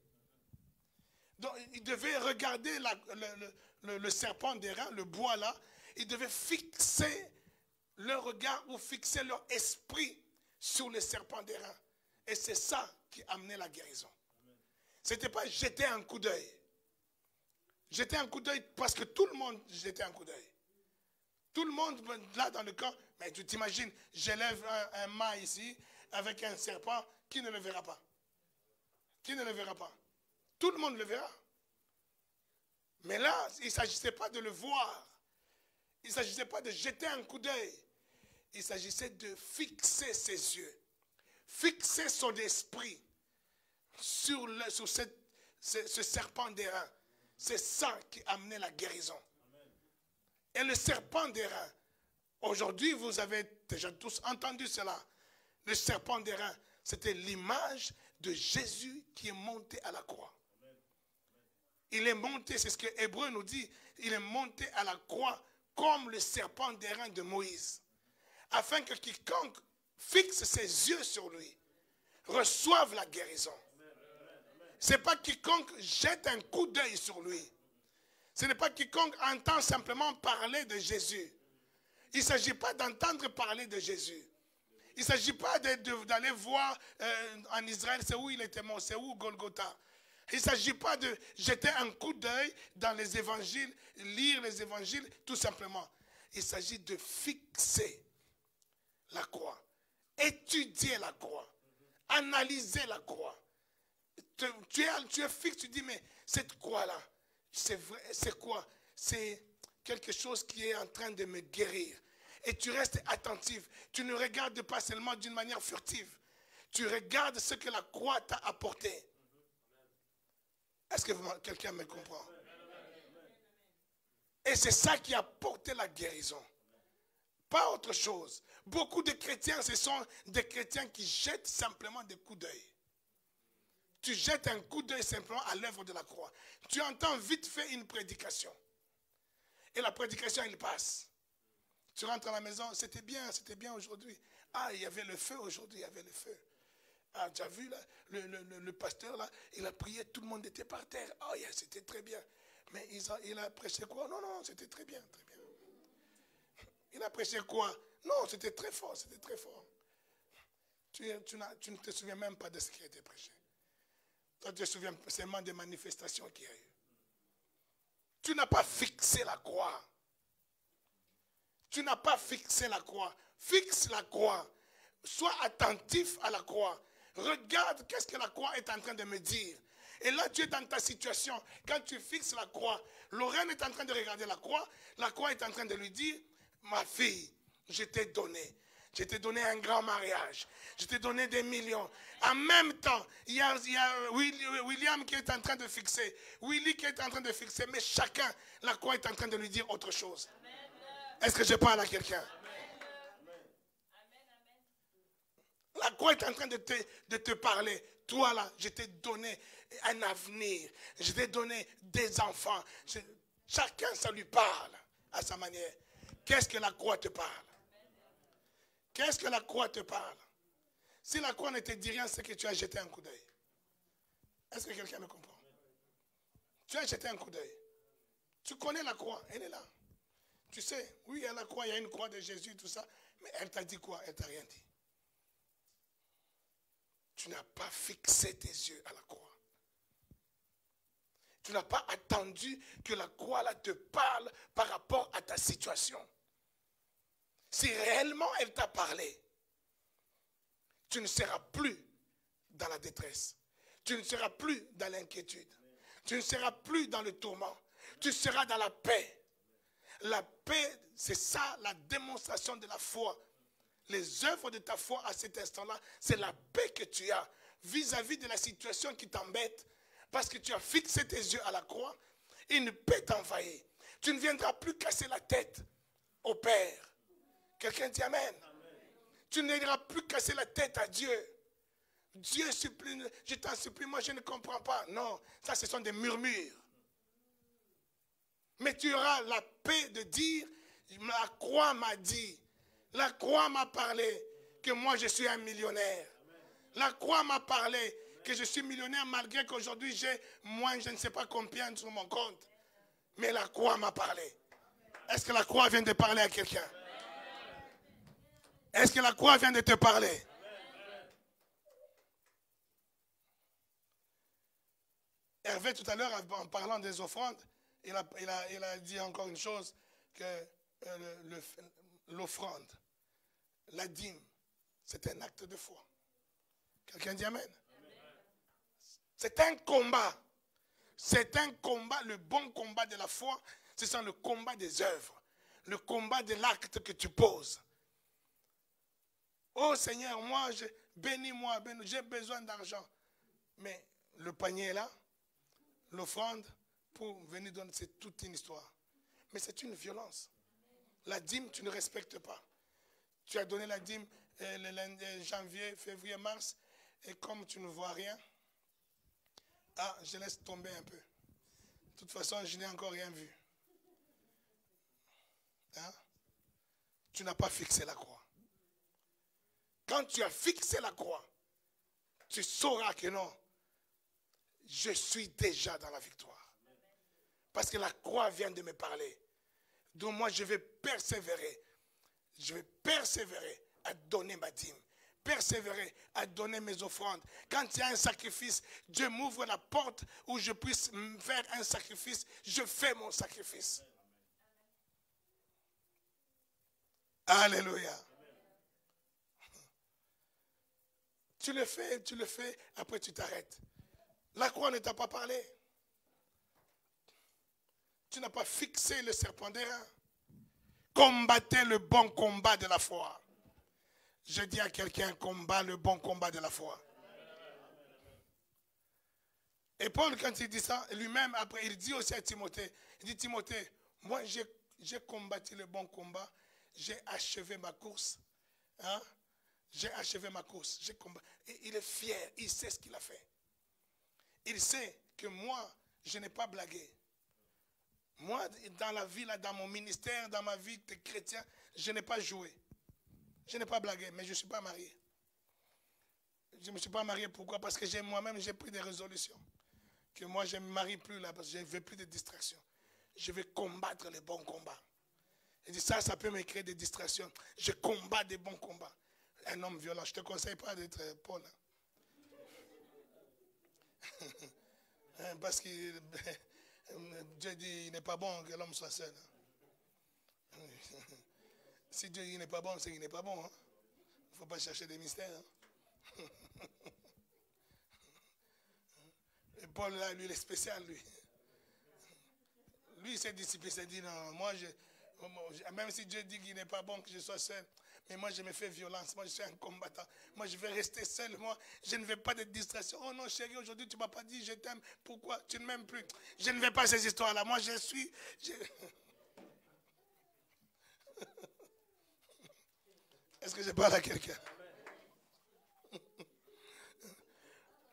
Donc ils devaient regarder le serpent d'airain, le bois là, ils devaient fixer leur regard ou fixer leur esprit sur le serpent d'airain. Et c'est ça qui amenait la guérison. Ce n'était pas jeter un coup d'œil. Jeter un coup d'œil parce que tout le monde jetait un coup d'œil. Tout le monde là dans le camp, mais tu t'imagines, j'élève un mât ici avec un serpent, qui ne le verra pas? Qui ne le verra pas? Tout le monde le verra. Mais là, il ne s'agissait pas de le voir. Il ne s'agissait pas de jeter un coup d'œil. Il s'agissait de fixer ses yeux, fixer son esprit sur ce serpent d'airain. C'est ça qui amenait la guérison. Et le serpent d'airain, aujourd'hui vous avez déjà tous entendu cela. Le serpent d'airain, c'était l'image de Jésus qui est monté à la croix. Il est monté, c'est ce que Hébreu nous dit, il est monté à la croix comme le serpent d'airain de Moïse. Afin que quiconque fixe ses yeux sur lui reçoive la guérison. Ce n'est pas quiconque jette un coup d'œil sur lui. Ce n'est pas quiconque entend simplement parler de Jésus. Il ne s'agit pas d'entendre parler de Jésus. Il ne s'agit pas d'aller voir en Israël, c'est où il était mort, c'est où Golgotha. Il ne s'agit pas de jeter un coup d'œil dans les évangiles, lire les évangiles, tout simplement. Il s'agit de fixer la croix, étudier la croix, analyser la croix. Tu es fixe, tu dis, mais cette croix-là, c'est vrai, c'est quoi? C'est quelque chose qui est en train de me guérir. Et tu restes attentif. Tu ne regardes pas seulement d'une manière furtive. Tu regardes ce que la croix t'a apporté. Est-ce que quelqu'un me comprend? Et c'est ça qui a porté la guérison. Pas autre chose. Beaucoup de chrétiens, ce sont des chrétiens qui jettent simplement des coups d'œil. Tu jettes un coup d'œil simplement à l'œuvre de la croix. Tu entends vite fait une prédication. Et la prédication, elle passe. Tu rentres à la maison, c'était bien aujourd'hui. Ah, il y avait le feu aujourd'hui, il y avait le feu. Ah, tu as vu là, le pasteur là, il a prié, tout le monde était par terre. Oh, yeah, c'était très bien. Mais il a prêché quoi? Non, c'était très bien, très bien. Il a prêché quoi? Non, c'était très fort, c'était très fort. Tu ne te souviens même pas de ce qui a été prêché. Toi, tu te souviens seulement des manifestations qu'il y a eu. Tu n'as pas fixé la croix. Tu n'as pas fixé la croix. Fixe la croix. Sois attentif à la croix. Regarde qu'est-ce que la croix est en train de me dire. Et là, tu es dans ta situation. Quand tu fixes la croix, Lorraine est en train de regarder la croix. La croix est en train de lui dire, ma fille, je t'ai donné. Je t'ai donné un grand mariage. Je t'ai donné des millions. En même temps, il y a William qui est en train de fixer. Willy qui est en train de fixer. Mais chacun, la croix est en train de lui dire autre chose. Est-ce que je parle à quelqu'un? La croix est en train de te parler. Toi là, je t'ai donné un avenir. Je t'ai donné des enfants. Chacun, ça lui parle à sa manière. Qu'est-ce que la croix te parle? Qu'est-ce que la croix te parle? Si la croix ne te dit rien, c'est que tu as jeté un coup d'œil. Est-ce que quelqu'un me comprend? Tu as jeté un coup d'œil. Tu connais la croix, elle est là. Tu sais, oui, il y a la croix, il y a une croix de Jésus, tout ça. Mais elle t'a dit quoi? Elle t'a rien dit. Tu n'as pas fixé tes yeux à la croix. Tu n'as pas attendu que la croix là te parle par rapport à ta situation. Si réellement elle t'a parlé, tu ne seras plus dans la détresse. Tu ne seras plus dans l'inquiétude. Tu ne seras plus dans le tourment. Tu seras dans la paix. La paix, c'est ça la démonstration de la foi. Les œuvres de ta foi à cet instant-là, c'est la paix que tu as vis-à-vis de la situation qui t'embête. Parce que tu as fixé tes yeux à la croix, une paix t'envahit. Tu ne viendras plus casser la tête au Père. Quelqu'un dit Amen. Tu n'iras plus casser la tête à Dieu. Dieu supplie, je t'en supplie, moi je ne comprends pas. Non, ça ce sont des murmures. Mais tu auras la paix de dire, la croix m'a dit, la croix m'a parlé que moi je suis un millionnaire. La croix m'a parlé que je suis millionnaire malgré qu'aujourd'hui j'ai moins, je ne sais pas combien sur mon compte. Mais la croix m'a parlé. Est-ce que la croix vient de parler à quelqu'un? Est-ce que la croix vient de te parler? Hervé, tout à l'heure, en parlant des offrandes, il a dit encore une chose, que l'offrande, la dîme, c'est un acte de foi. Quelqu'un dit Amen? C'est un combat. C'est un combat, le bon combat de la foi, c'est ça le combat des œuvres, le combat de l'acte que tu poses. Oh Seigneur, moi, bénis-moi, j'ai besoin d'argent. Mais le panier est là, l'offrande, pour venir donner, c'est toute une histoire. Mais c'est une violence. La dîme, tu ne respectes pas. Tu as donné la dîme le janvier, février, mars, et comme tu ne vois rien, je laisse tomber un peu. De toute façon, je n'ai encore rien vu. Hein? Tu n'as pas fixé la croix. Quand tu as fixé la croix, tu sauras que non, je suis déjà dans la victoire. Parce que la croix vient de me parler. Donc moi, je vais persévérer. Je vais persévérer à donner ma dîme. Persévérer à donner mes offrandes. Quand il y a un sacrifice, Dieu m'ouvre la porte où je puisse faire un sacrifice. Je fais mon sacrifice. Alléluia. Tu le fais, après tu t'arrêtes. La croix ne t'a pas parlé. Tu n'as pas fixé le serpent d'airain. Combattez le bon combat de la foi. Je dis à quelqu'un, combat le bon combat de la foi. Et Paul, quand il dit ça, lui-même, après, il dit aussi à Timothée, il dit, Timothée, moi j'ai combattu le bon combat, j'ai achevé ma course. Hein? J'ai achevé ma course. Et il est fier, il sait ce qu'il a fait. Il sait que moi, je n'ai pas blagué. Moi, dans la vie, là, dans mon ministère, dans ma vie de chrétien, je n'ai pas joué. Je n'ai pas blagué, mais je ne suis pas marié. Je ne me suis pas marié, pourquoi? Parce que moi-même, j'ai pris des résolutions. Que moi, je ne me marie plus là, parce que je ne veux plus de distractions. Je vais combattre les bons combats. Il dit, ça peut me créer des distractions. Je combats des bons combats. Un homme violent, je ne te conseille pas d'être Paul. Parce que Dieu dit, il n'est pas bon que l'homme soit seul. Si Dieu dit, il n'est pas bon, c'est qu'il n'est pas bon. Il ne faut pas chercher des mystères. Et Paul, là, lui, il est spécial, lui. Lui, il s'est discipliné, il s'est dit, non, moi, même si Dieu dit qu'il n'est pas bon que je sois seul, mais moi, je me fais violence. Moi, je suis un combattant. Moi, je vais rester seul. Moi, je ne veux pas de distraction. Oh non, chérie, aujourd'hui, tu ne m'as pas dit je t'aime. Pourquoi? Tu ne m'aimes plus. Je ne veux pas ces histoires-là. Moi, je suis... Est-ce que je parle à quelqu'un?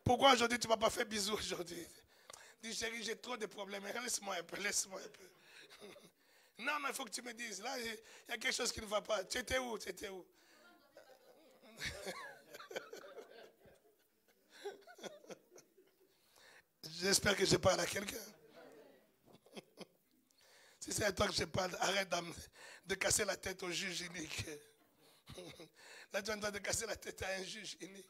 Pourquoi aujourd'hui, tu ne m'as pas fait bisous aujourd'hui? Dis, chérie, j'ai trop de problèmes. Laisse-moi un peu, laisse-moi un peu. Non, il faut que tu me dises. Là, il y a quelque chose qui ne va pas. Tu étais où? Tu étais où? J'espère que je parle à quelqu'un. Si c'est à toi que je parle, arrête de casser la tête au juge unique. Là, tu es en train de casser la tête à un juge unique.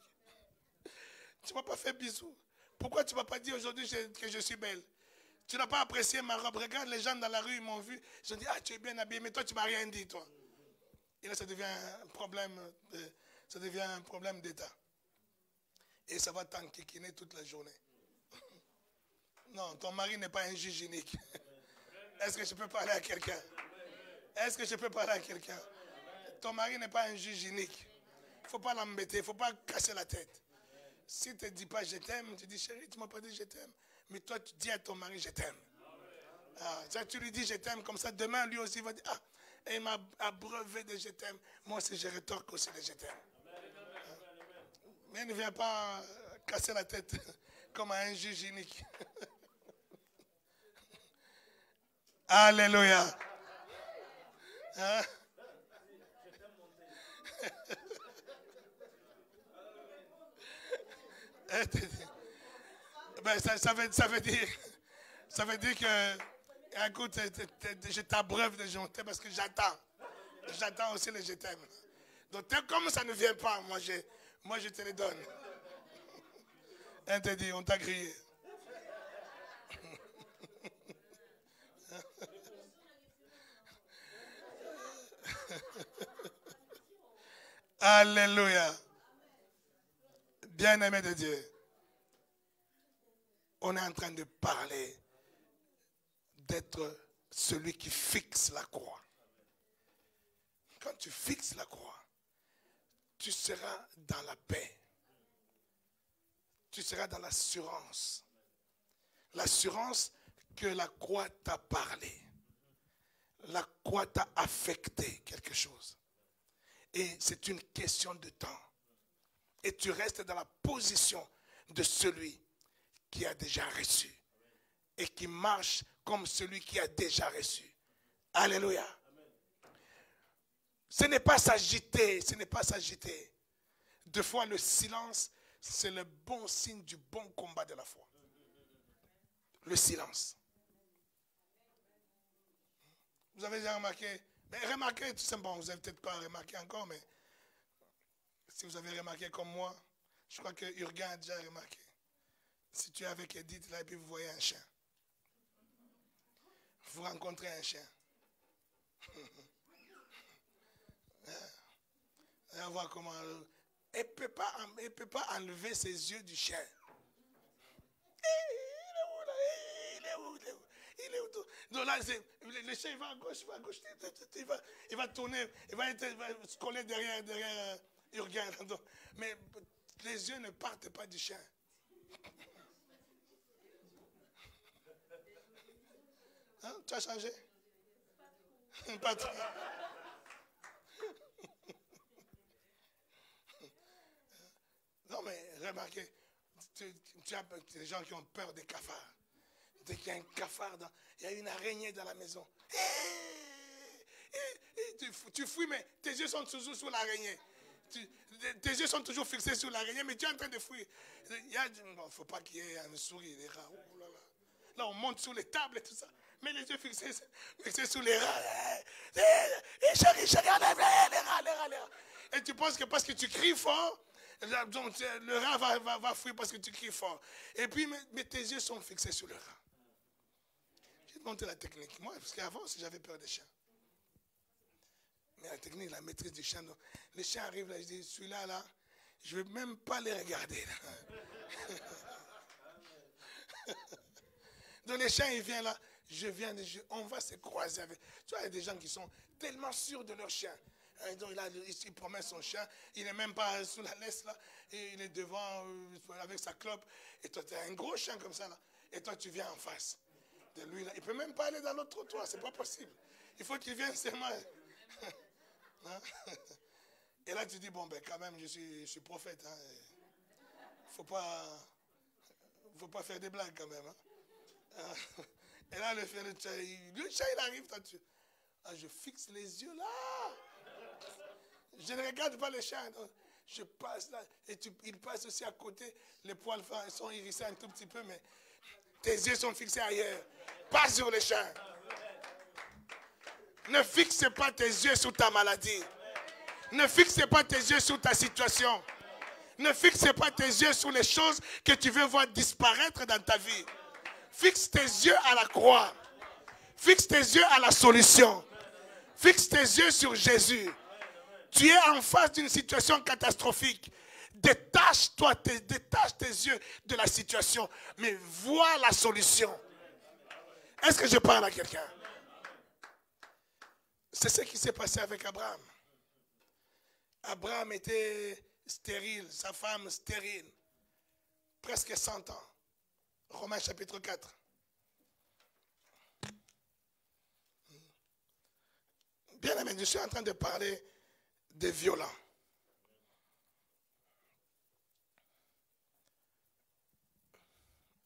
Tu ne m'as pas fait bisous. Pourquoi tu ne m'as pas dit aujourd'hui que je suis belle? Tu n'as pas apprécié ma robe. Regarde, les gens dans la rue, ils m'ont vu. Ils ont dit, tu es bien habillé, mais toi, tu ne m'as rien dit, toi. Et là, ça devient un problème d'État. Et ça va t'enquiquiner toute la journée. Non, ton mari n'est pas un juge unique. Est-ce que je peux parler à quelqu'un? Est-ce que je peux parler à quelqu'un? Ton mari n'est pas un juge unique. Il ne faut pas l'embêter, il ne faut pas casser la tête. Si tu ne dis pas je t'aime, tu dis chérie, tu ne m'as pas dit je t'aime. Mais toi, tu dis à ton mari je t'aime. Ça, tu lui dis je t'aime, comme ça, demain, lui aussi va dire, il m'a abreuvé de je t'aime. Moi aussi, je rétorque aussi de je t'aime. Mais ne viens pas casser la tête comme un juge unique. Alléluia. Hein? Ben, ça veut dire que, écoute, je t'abreuve de jonté parce que j'attends. J'attends aussi le je t'aime. Donc, comme ça ne vient pas, moi je te les donne. Elle te dit, on t'a grillé. Alléluia. Bien-aimé de Dieu, on est en train de parler d'être celui qui fixe la croix. Quand tu fixes la croix, tu seras dans la paix. Tu seras dans l'assurance. L'assurance que la croix t'a parlé. La croix t'a affecté quelque chose. Et c'est une question de temps. Et tu restes dans la position de celui qui a déjà reçu. Et qui marche comme celui qui a déjà reçu. Alléluia. Ce n'est pas s'agiter, ce n'est pas s'agiter. Deux fois le silence, c'est le bon signe du bon combat de la foi. Le silence. Vous avez déjà remarqué, mais remarquez tout simplement, vous n'avez peut-être pas remarqué encore, mais si vous avez remarqué comme moi, je crois que Urgain a déjà remarqué. Si tu es avec Edith là et puis vous voyez un chien, vous rencontrez un chien. Et on voit comment elle ne peut pas enlever ses yeux du chien. Il est où? Donc là, le chien il va à gauche, il va tourner, il va se coller derrière Urgain. Mais les yeux ne partent pas du chien. Hein, tu as changé? Pas trop. Non, mais remarquez, tu as des gens qui ont peur des cafards. Dès qu'il y a un cafard, il y a une araignée dans la maison. Tu fouilles, mais tes yeux sont toujours sur l'araignée. Tes yeux sont toujours fixés sur l'araignée, mais tu es en train de fouiller. Il ne faut pas qu'il y ait une souris, des rats. Oh là, là. Là, on monte sur les tables et tout ça. Mais les yeux fixés sur les rats. Je regarde les rats. Et tu penses que parce que tu cries fort, donc, le rat va fuir parce que tu cries fort. Et puis, mais tes yeux sont fixés sur le rat. Je vais te montrer la technique. Moi, parce qu'avant, j'avais peur des chiens. Mais la technique, la maîtrise du chien. Donc, les chiens arrivent là, je dis, celui-là, là, je ne vais même pas les regarder. Donc, les chiens, ils viennent là. On va se croiser avec. Tu vois, il y a des gens qui sont tellement sûrs de leur chien. Et donc, là, il promène son chien, il n'est même pas sous la laisse là, et il est devant avec sa clope. Et toi, tu as un gros chien comme ça là, et toi, tu viens en face de lui là. Il ne peut même pas aller dans l'autre trottoir, c'est pas possible. Il faut qu'il vienne seulement. Hein? Et là, tu dis, bon, ben quand même, je suis prophète. Hein? Faut pas faire des blagues quand même. Hein? Et là, le chat, il arrive, toi, je fixe les yeux là. Je ne regarde pas les chiens. Je passe là. Et il passe aussi à côté. Les poils sont hérissés un tout petit peu, mais tes yeux sont fixés ailleurs. Pas sur les chiens. Ne fixe pas tes yeux sur ta maladie. Ne fixe pas tes yeux sur ta situation. Ne fixe pas tes yeux sur les choses que tu veux voir disparaître dans ta vie. Fixe tes yeux à la croix. Fixe tes yeux à la solution. Fixe tes yeux sur Jésus. Tu es en face d'une situation catastrophique. Détache tes yeux de la situation, mais vois la solution. Est-ce que je parle à quelqu'un? C'est ce qui s'est passé avec Abraham. Abraham était stérile, sa femme stérile, presque 100 ans. Romains chapitre 4. Bien aimé, je suis en train de parler des violents.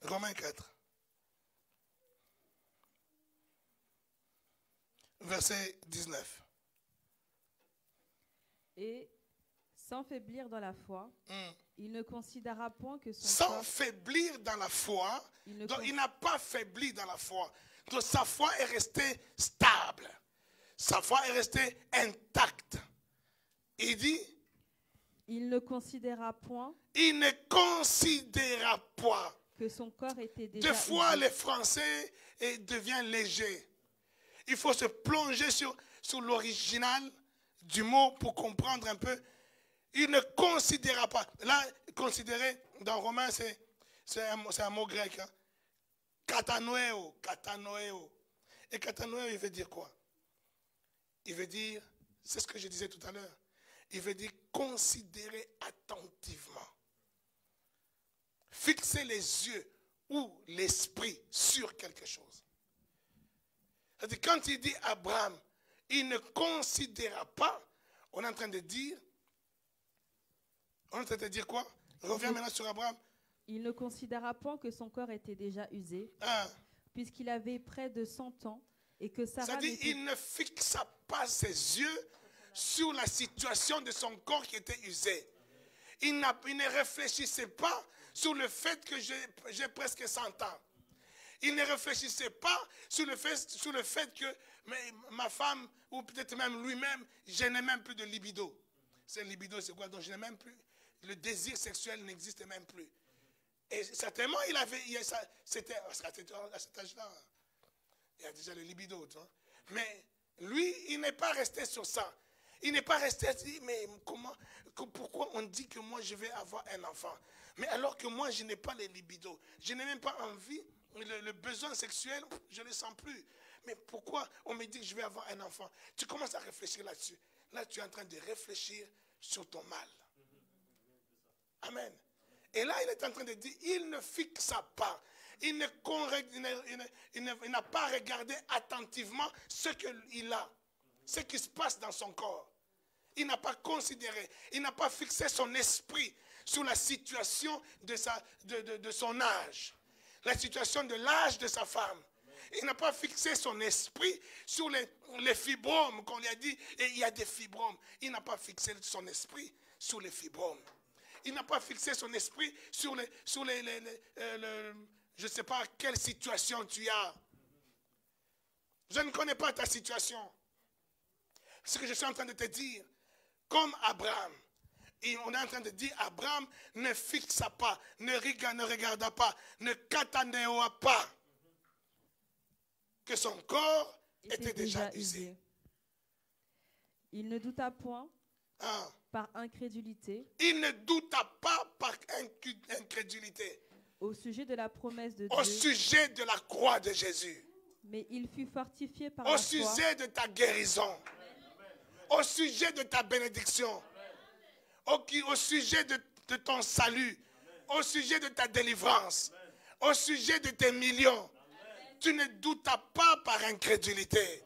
Romains 4. Verset 19. Et Sans faiblir dans la foi, il ne considéra point que son Sans corps... faiblir dans la foi, Il donc il n'a pas faibli dans la foi. Donc sa foi est restée stable. Sa foi est restée intacte. Il dit, Il ne considéra point il ne considéra point. que son corps était déjà Des fois, usé. les Français deviennent légers. Il faut se plonger sur l'original du mot pour comprendre un peu. Il ne considéra pas. Là, considérer, dans Romain, c'est un mot grec. Hein. Katanoeo, katanoeo. Et katanoeo, il veut dire quoi? Il veut dire, c'est ce que je disais tout à l'heure, il veut dire considérer attentivement. Fixer les yeux ou l'esprit sur quelque chose. C'est-à-dire, quand il dit Abraham, il ne considéra pas, on est en train de dire quoi? Reviens maintenant sur Abraham. Il ne considéra point que son corps était déjà usé, Ah, puisqu'il avait près de 100 ans, et que Sarah c'est-à-dire, n'était- il ne fixa pas ses yeux sur la situation de son corps qui était usé. Il ne réfléchissait pas sur le fait que j'ai presque 100 ans. Il ne réfléchissait pas sur le fait que ma femme, ou peut-être même lui-même, je n'ai même plus de libido. C'est libido, c'est quoi? Donc je n'ai même plus. Le désir sexuel n'existe même plus. Et certainement, c'était à cet âge-là. Il y a déjà le libido. Tu vois. Mais lui, il n'est pas resté sur ça. Il n'est pas resté à dire, mais pourquoi on dit que moi je vais avoir un enfant? Mais alors que moi je n'ai pas les libido. Je n'ai même pas envie, le besoin sexuel, je ne le sens plus. Mais pourquoi on me dit que je vais avoir un enfant? Tu commences à réfléchir là-dessus. Là, tu es en train de réfléchir sur ton mal. Amen. Et là, il est en train de dire, il ne fixa pas. Il n'a pas regardé attentivement ce qu'il a, ce qui se passe dans son corps. Il n'a pas considéré, il n'a pas fixé son esprit sur la situation de son âge, la situation de l'âge de sa femme. Il n'a pas fixé son esprit sur les fibromes, qu'on lui a dit, et il y a des fibromes. Il n'a pas fixé son esprit sur les fibromes. Il n'a pas fixé son esprit sur je ne sais pas quelle situation tu as. Je ne connais pas ta situation. Ce que je suis en train de te dire, comme Abraham, et on est en train de dire, Abraham ne fixa pas, ne regarda pas, ne catanéoa pas, que son corps était déjà usé. Il ne douta point par incrédulité. Il ne douta pas par incrédulité. Au sujet de la promesse de Au Dieu. sujet de la croix de Jésus. Mais il fut fortifié par Au la foi. sujet de ta guérison. Au sujet de ta bénédiction. Au sujet de ton salut. Au sujet de ta délivrance. Au sujet de tes millions. Tu ne doutas pas par incrédulité.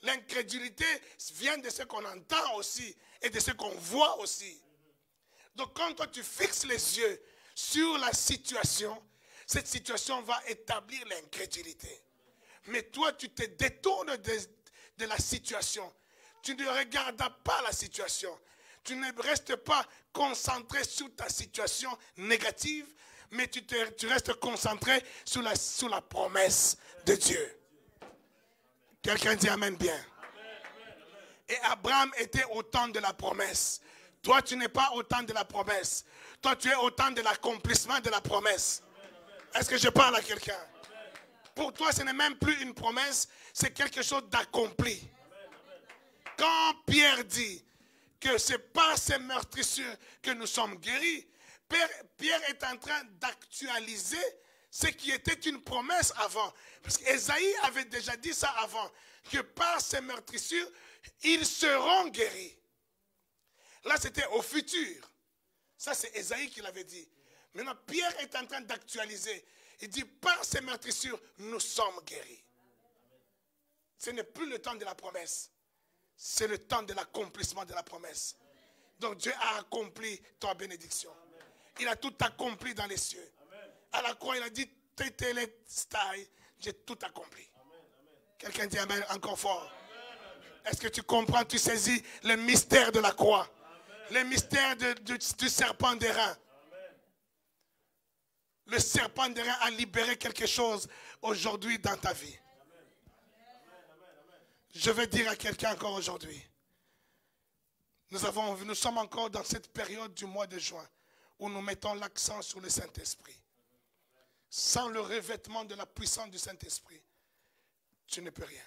L'incrédulité vient de ce qu'on entend aussi et de ce qu'on voit aussi. Donc quand toi tu fixes les yeux sur la situation, cette situation va établir l'incrédulité. Mais toi tu te détournes de la situation. Tu ne regardes pas la situation. Tu ne restes pas concentré sur ta situation négative, mais tu restes concentré sur la promesse de Dieu. Quelqu'un dit amen bien. Et Abraham était au temps de la promesse. Toi, tu n'es pas au temps de la promesse. Toi, tu es au temps de l'accomplissement de la promesse. Est-ce que je parle à quelqu'un? Pour toi, ce n'est même plus une promesse, c'est quelque chose d'accompli. Quand Pierre dit que c'est par ces meurtrissures que nous sommes guéris, Pierre est en train d'actualiser ce qui était une promesse avant. Parce qu'Ésaïe avait déjà dit ça avant, que par ces meurtrissures, ils seront guéris. Là, c'était au futur. Ça, c'est Ésaïe qui l'avait dit. Maintenant, Pierre est en train d'actualiser. Il dit, par ces meurtrissures, nous sommes guéris. Ce n'est plus le temps de la promesse. C'est le temps de l'accomplissement de la promesse. Donc, Dieu a accompli ta bénédiction. Il a tout accompli dans les cieux. À la croix, il a dit, j'ai tout accompli. Quelqu'un dit amen encore fort. Est-ce que tu comprends, tu saisis le mystère de la croix? Les mystères du serpent d'airain. Le serpent d'airain a libéré quelque chose aujourd'hui dans ta vie. Je vais dire à quelqu'un encore aujourd'hui. Nous sommes encore dans cette période du mois de juin où nous mettons l'accent sur le Saint-Esprit. Sans le revêtement de la puissance du Saint-Esprit, tu ne peux rien.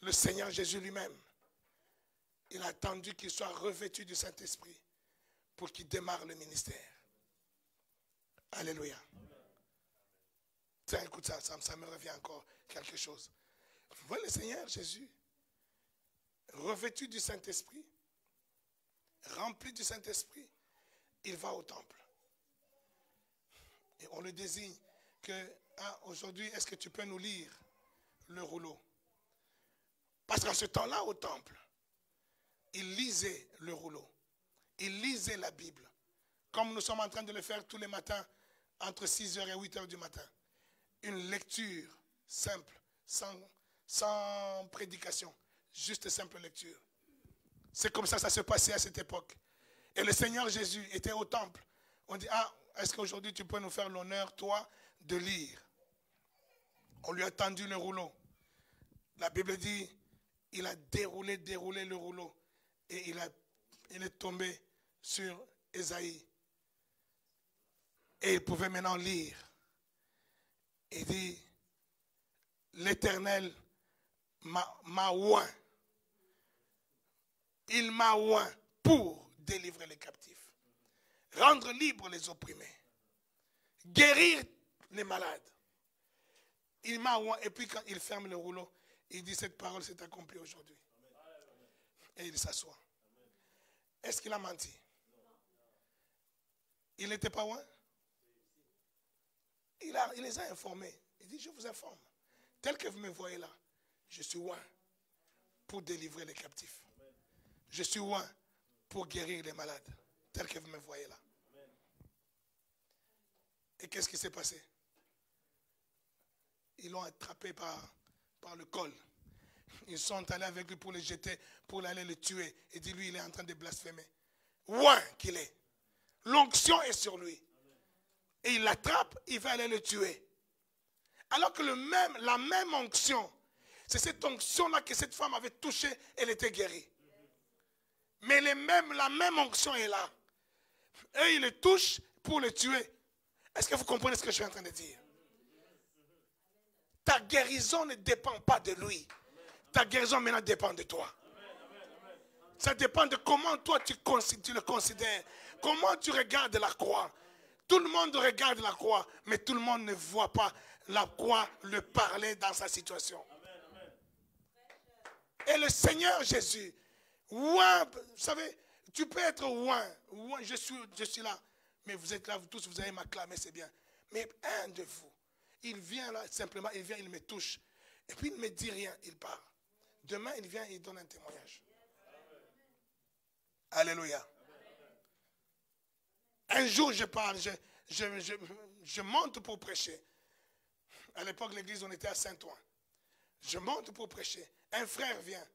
Le Seigneur Jésus lui-même, il a attendu qu'il soit revêtu du Saint-Esprit pour qu'il démarre le ministère. Alléluia. Tiens, écoute ça me revient encore quelque chose. Vous voyez le Seigneur Jésus, revêtu du Saint-Esprit, rempli du Saint-Esprit, il va au temple. Et on le désigne que, aujourd'hui, est-ce que tu peux nous lire le rouleau? Parce qu'en ce temps-là, au temple, il lisait le rouleau. Il lisait la Bible. Comme nous sommes en train de le faire tous les matins, entre 6h et 8h du matin. Une lecture simple, sans prédication. Juste simple lecture. C'est comme ça que ça se passait à cette époque. Et le Seigneur Jésus était au temple. On dit, est-ce qu'aujourd'hui tu peux nous faire l'honneur, toi, de lire? On lui a tendu le rouleau. La Bible dit, il a déroulé le rouleau. Et il est tombé sur Ésaïe. Et il pouvait maintenant lire. Il dit, l'Éternel m'a oint. Il m'a oint pour délivrer les captifs, rendre libres les opprimés, guérir les malades. Il m'a oint. Et puis quand il ferme le rouleau, il dit, cette parole s'est accomplie aujourd'hui. Et il s'assoit. Est-ce qu'il a menti? Il n'était pas oint? Il les a informés. Il dit, je vous informe. Tel que vous me voyez là, je suis oint pour délivrer les captifs. Je suis oint pour guérir les malades. Tel que vous me voyez là. Et qu'est-ce qui s'est passé? Ils l'ont attrapé par le col. Ils sont allés avec lui pour le jeter, pour aller le tuer. Et dit, lui, il est en train de blasphémer. Oint qu'il est. L'onction est sur lui. Et il l'attrape, il va aller le tuer. Alors que la même onction, c'est cette onction-là que cette femme avait touchée, elle était guérie. Mais la même onction est là. Et il le touche pour le tuer. Est-ce que vous comprenez ce que je suis en train de dire? Ta guérison ne dépend pas de lui. Ta guérison maintenant dépend de toi. Ça dépend de comment toi tu le considères. Comment tu regardes la croix. Tout le monde regarde la croix, mais tout le monde ne voit pas la croix le parler dans sa situation. Et le Seigneur Jésus, oint, vous savez, tu peux être oint, je suis là, mais vous êtes là, vous tous, vous allez m'acclamer, c'est bien. Mais un de vous, il vient là, simplement, il me touche, et puis il ne me dit rien, il part. Demain, il vient, il donne un témoignage. Alléluia. Un jour, je parle, je monte pour prêcher. À l'époque, l'église, on était à Saint-Ouen. Je monte pour prêcher. Un frère vient.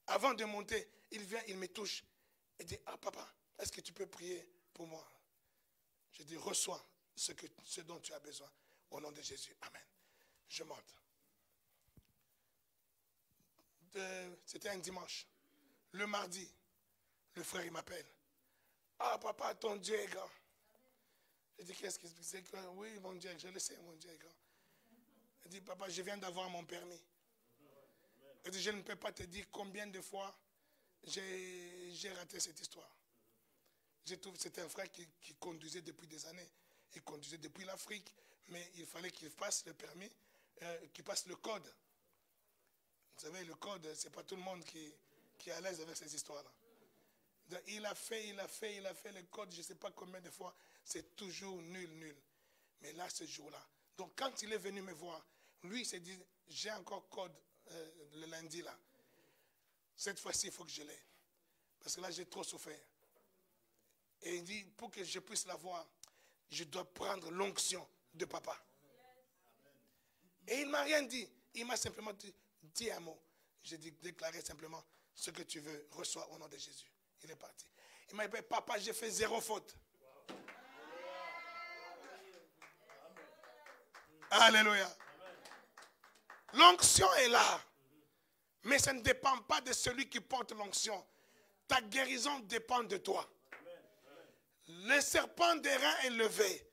Avant de monter, il vient, il me touche. Il dit, papa, est-ce que tu peux prier pour moi? Je dis, reçois ce dont tu as besoin. Au nom de Jésus. Amen. Je monte. C'était un dimanche. Le mardi, le frère, il m'appelle. Papa, ton Dieu est grand. Je dis, qu'est-ce que c'est? Oui, mon Dieu, je le sais, mon Dieu est grand. Il dit, papa, je viens d'avoir mon permis. Il dit, je ne peux pas te dire combien de fois j'ai raté cette histoire. C'était un frère qui conduisait depuis des années. Il conduisait depuis l'Afrique, mais il fallait qu'il passe le permis, qu'il passe le code. Vous savez, le code, ce n'est pas tout le monde qui est à l'aise avec ces histoires-là. Il a fait le code, je ne sais pas combien de fois, c'est toujours nul. Mais là, ce jour-là, donc quand il est venu me voir, lui, il s'est dit, j'ai encore code le lundi là. Cette fois-ci, il faut que je l'aie. Parce que là, j'ai trop souffert. Et il dit, pour que je puisse l'avoir, je dois prendre l'onction de papa. Et il ne m'a rien dit. Il m'a simplement dit un mot. J'ai déclaré simplement, ce que tu veux, reçois au nom de Jésus. Il est parti. Il m'a dit, papa, j'ai fait 0 faute. Alléluia. L'onction est là. Mais ça ne dépend pas de celui qui porte l'onction. Ta guérison dépend de toi. Le serpent d'airain est levé.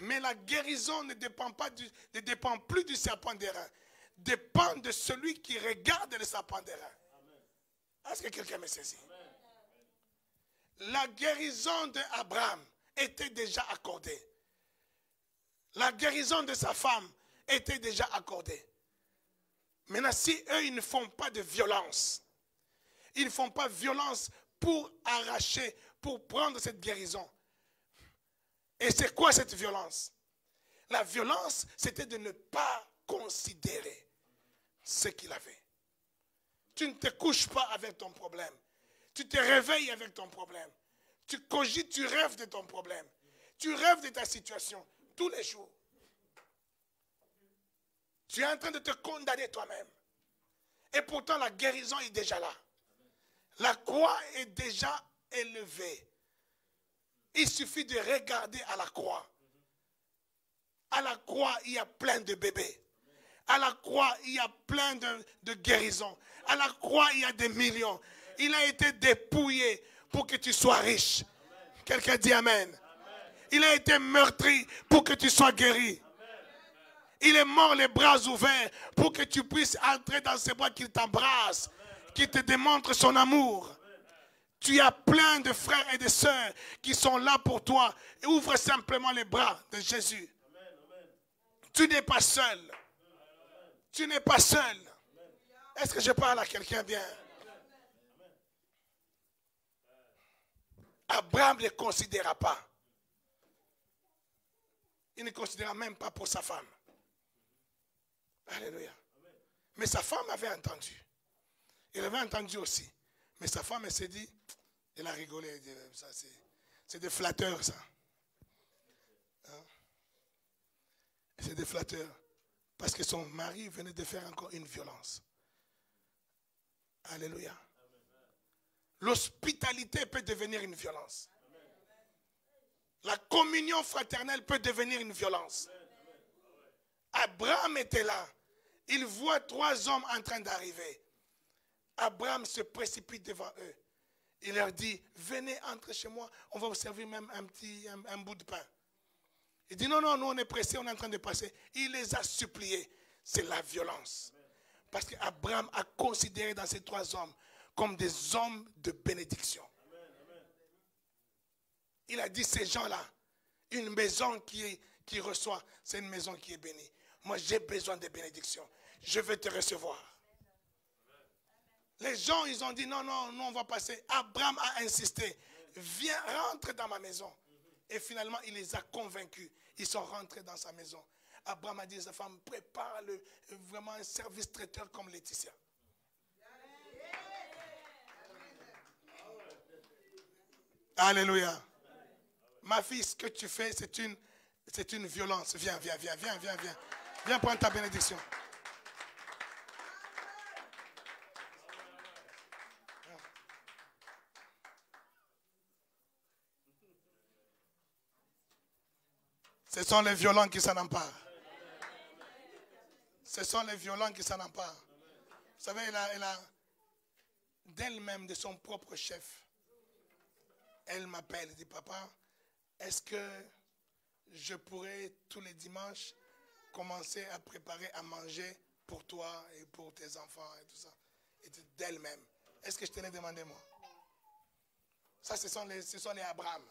Mais la guérison ne dépend plus du serpent d'airain. Dépend de celui qui regarde le serpent d'airain. Est-ce que quelqu'un me saisit? La guérison d'Abraham était déjà accordée. La guérison de sa femme était déjà accordée. Maintenant, si eux, ils ne font pas de violence, ils ne font pas violence pour arracher, pour prendre cette guérison. Et c'est quoi cette violence? La violence, c'était de ne pas considérer ce qu'il avait. Tu ne te couches pas avec ton problème. Tu te réveilles avec ton problème. Tu cogites, tu rêves de ton problème. Tu rêves de ta situation tous les jours. Tu es en train de te condamner toi-même. Et pourtant, la guérison est déjà là. La croix est déjà élevée. Il suffit de regarder à la croix. À la croix, il y a plein de bébés. À la croix, il y a plein de guérisons. À la croix, il y a des millions. Il a été dépouillé pour que tu sois riche. Quelqu'un dit amen. Il a été meurtri pour que tu sois guéri. Il est mort les bras ouverts pour que tu puisses entrer dans ses bras, qu'il t'embrasse, qu'il te démontre son amour. Tu as plein de frères et de sœurs qui sont là pour toi. Et ouvre simplement les bras de Jésus. Tu n'es pas seul. Tu n'es pas seul. Est-ce que je parle à quelqu'un bien? Abraham ne le considéra pas. Il ne considéra même pas pour sa femme. Alléluia. Mais sa femme avait entendu. Il avait entendu aussi. Mais sa femme, elle s'est dit, elle a rigolé. Elle dit, ça, c'est des flatteurs, ça. Hein? C'est des flatteurs. Parce que son mari venait de faire encore une violence. Alléluia. L'hospitalité peut devenir une violence. La communion fraternelle peut devenir une violence. Abraham était là. Il voit 3 hommes en train d'arriver. Abraham se précipite devant eux. Il leur dit, venez, entrez chez moi, on va vous servir même un bout de pain. Il dit, non, nous on est pressés, on est en train de passer. Il les a suppliés. C'est la violence. Parce qu'Abraham a considéré dans ces 3 hommes comme des hommes de bénédiction. Il a dit, ces gens-là, une maison qui reçoit, c'est une maison qui est bénie. Moi, j'ai besoin de bénédiction. Je vais te recevoir. Les gens, ils ont dit, non, on va passer. Abraham a insisté. Viens, rentre dans ma maison. Et finalement, il les a convaincus. Ils sont rentrés dans sa maison. Abraham a dit à sa femme, prépare vraiment un service traiteur comme Laetitia. Alléluia. Ma fille, ce que tu fais, c'est une violence. Viens. Viens prendre ta bénédiction. Ce sont les violents qui s'en emparent. Ce sont les violents qui s'en emparent. Vous savez, elle a d'elle-même, de son propre chef, elle m'appelle, elle dit, papa, est-ce que je pourrais tous les dimanches commencer à préparer à manger pour toi et pour tes enfants et tout ça? Et d'elle-même. Est-ce que je te l'ai demandé moi? Ça, ce sont les Abraham.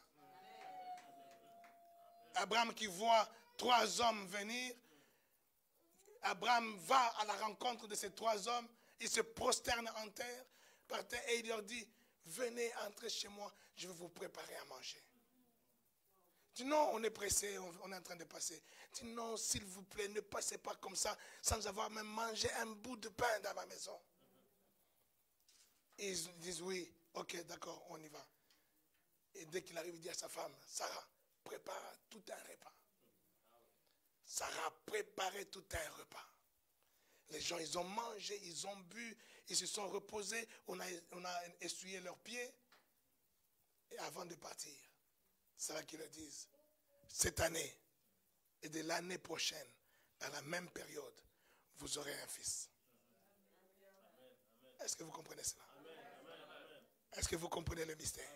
Abraham qui voit 3 hommes venir. Abraham va à la rencontre de ces 3 hommes. Il se prosterne en terre, par terre, et il leur dit, venez entrer chez moi, je vais vous préparer à manger. Il dit, non, on est pressé, on est en train de passer. Il dit, non, s'il vous plaît, ne passez pas comme ça, sans avoir même mangé un bout de pain dans ma maison. Et ils disent, oui, ok, d'accord, on y va. Et dès qu'il arrive, il dit à sa femme, Sarah, prépare tout un repas. Sarah préparait tout un repas. Les gens, ils ont mangé, ils ont bu, ils se sont reposés, on a essuyé leurs pieds. Et avant de partir, c'est là qu'ils leur disent, cette année et de l'année prochaine, à la même période, vous aurez un fils. Est-ce que vous comprenez cela? Est-ce que vous comprenez le mystère?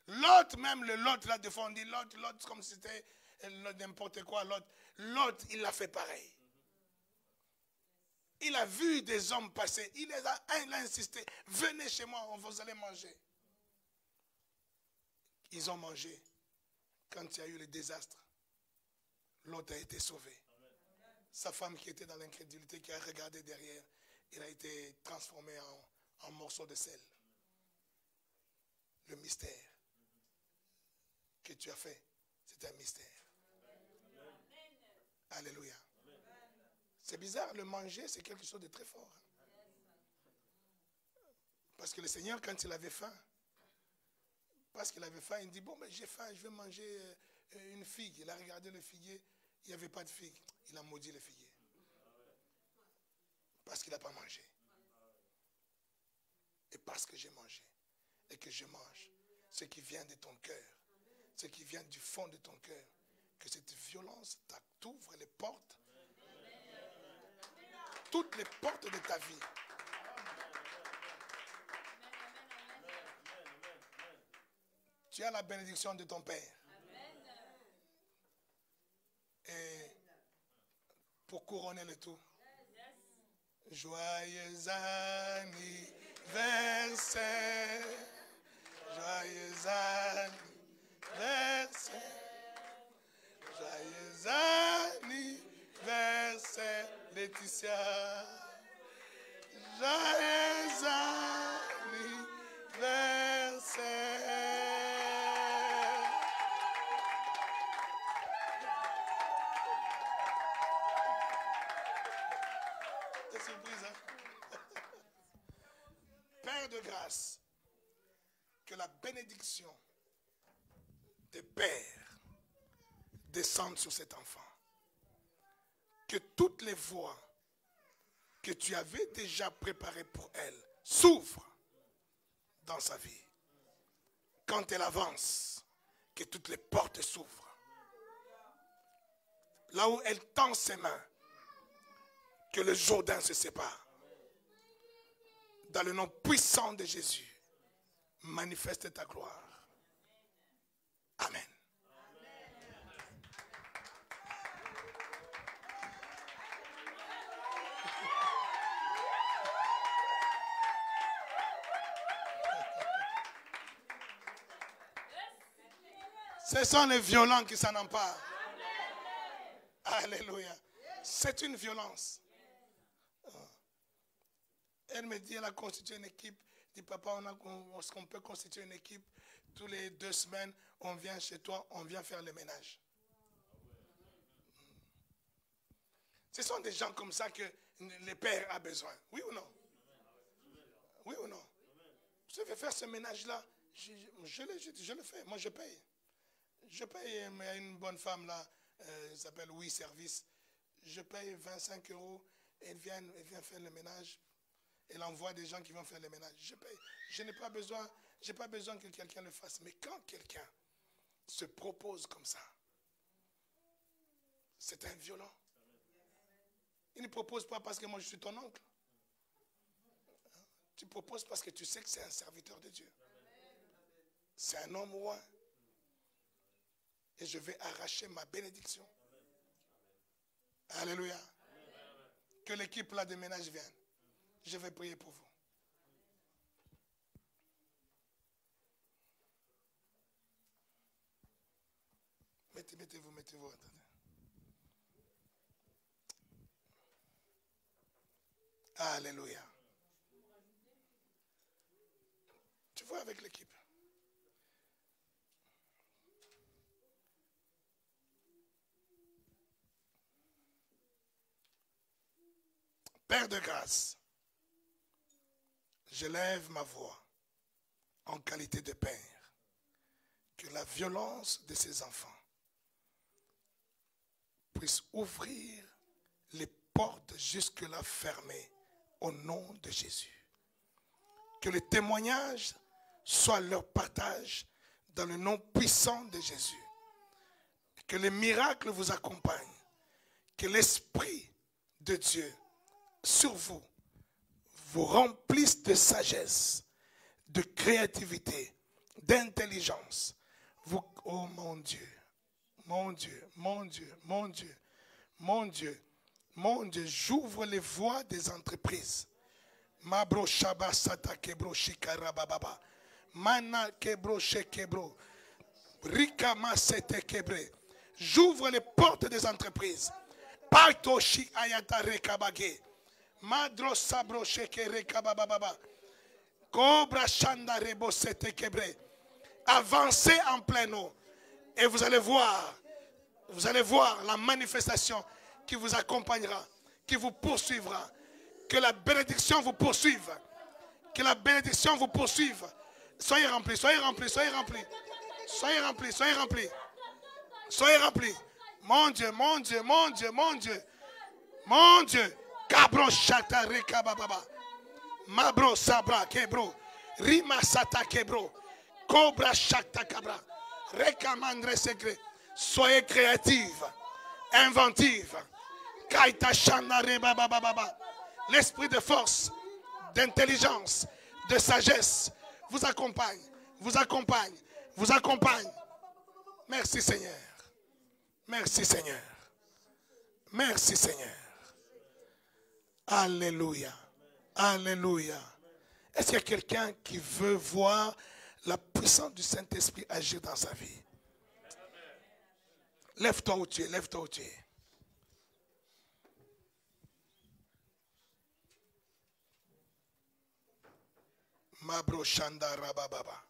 L'autre, même le Lot, là, des fois on dit l'autre, comme si c'était n'importe quoi, l'autre, il a fait pareil. Il a vu des hommes passer, il a insisté, venez chez moi, vous allez manger. Ils ont mangé. Quand il y a eu le désastre, l'autre a été sauvé. Sa femme qui était dans l'incrédulité, qui a regardé derrière, il a été transformé en morceau de sel. Le mystère que tu as fait, c'est un mystère. Alléluia. C'est bizarre, le manger, c'est quelque chose de très fort. Parce que le Seigneur, quand il avait faim, il dit, bon, mais j'ai faim, je vais manger une figue. Il a regardé le figuier, il n'y avait pas de figue. Il a maudit le figuier. Parce qu'il n'a pas mangé. Et parce que j'ai mangé, et que je mange, ce qui vient de ton cœur, ce qui vient du fond de ton cœur, que cette violence t'ouvre les portes, toutes les portes de ta vie. Tu as la bénédiction de ton Père. Et pour couronner le tout, joyeux anniversaire, joyeux anniversaire, joyeux anniversaire, Laetitia, joyeux anniversaire. C'est surprise, hein? Père de grâce, que la bénédiction des pères descende sur cet enfant. Que toutes les voies que tu avais déjà préparées pour elle s'ouvrent dans sa vie. Quand elle avance, que toutes les portes s'ouvrent. Là où elle tend ses mains, que le Jourdain se sépare. Dans le nom puissant de Jésus, manifeste ta gloire. Amen. Ce sont les violents qui s'en emparent. Alléluia. C'est une violence. Elle me dit, elle a constitué une équipe. Elle dit, papa, est-ce qu'on peut constituer une équipe? Tous les 2 semaines, on vient chez toi, on vient faire le ménage. Ce sont des gens comme ça que le père a besoin. Oui ou non? Oui ou non? Je vais faire ce ménage-là. Je le fais. Moi, je paye. Je paye, mais il y a une bonne femme là, elle s'appelle Oui Service. Je paye 25 €. Elle vient faire le ménage. Elle envoie des gens qui vont faire le ménage. Je paye. Je n'ai pas besoin que quelqu'un le fasse. Mais quand quelqu'un se propose comme ça, c'est un violent. Il ne propose pas parce que moi je suis ton oncle. Tu proposes parce que tu sais que c'est un serviteur de Dieu. C'est un homme roi. Et je vais arracher ma bénédiction. Alléluia. Que l'équipe là de ménage vienne. Je vais prier pour vous. Mettez-vous. Attendez. Alléluia. Tu vois avec l'équipe. Père de grâce, je lève ma voix en qualité de père, que la violence de ces enfants puisse ouvrir les portes jusque-là fermées au nom de Jésus. Que le témoignage soit leur partage dans le nom puissant de Jésus. Que les miracles vous accompagnent. Que l'Esprit de Dieu sur vous remplisse de sagesse, de créativité, d'intelligence. Oh mon Dieu, mon Dieu, mon Dieu, mon Dieu, mon Dieu, mon Dieu, j'ouvre les voies des entreprises. Mabro shaba sata kebro shikarababa. Mana kebro shekebro. Rika masete kebre. J'ouvre les portes des entreprises. Parto shi ayata rekabage. Madro sabro sheke rekababa. Cobra shanda rebo sete kebre. Avancez en plein eau. Et vous allez voir la manifestation qui vous accompagnera, qui vous poursuivra. Que la bénédiction vous poursuive. Que la bénédiction vous poursuive. Soyez remplis, soyez remplis, soyez remplis. Soyez remplis, soyez remplis. Soyez remplis. Mon Dieu, mon Dieu, mon Dieu, mon Dieu. Mon Dieu. Cabro chata rekababa. Mabro sabra kebro. Rima sata kebro. Cobra chata cabra. Rekamandre segre. Soyez créative, inventive. Kaita shana rebababa. L'esprit de force, d'intelligence, de sagesse vous accompagne, vous accompagne, vous accompagne. Merci Seigneur. Merci Seigneur. Merci Seigneur. Alléluia. Alléluia. Est-ce qu'il y a quelqu'un qui veut voir la puissance du Saint-Esprit agir dans sa vie? Lève-toi où tu es, lève-toi où tu es. Mabro Shanda Rabababa.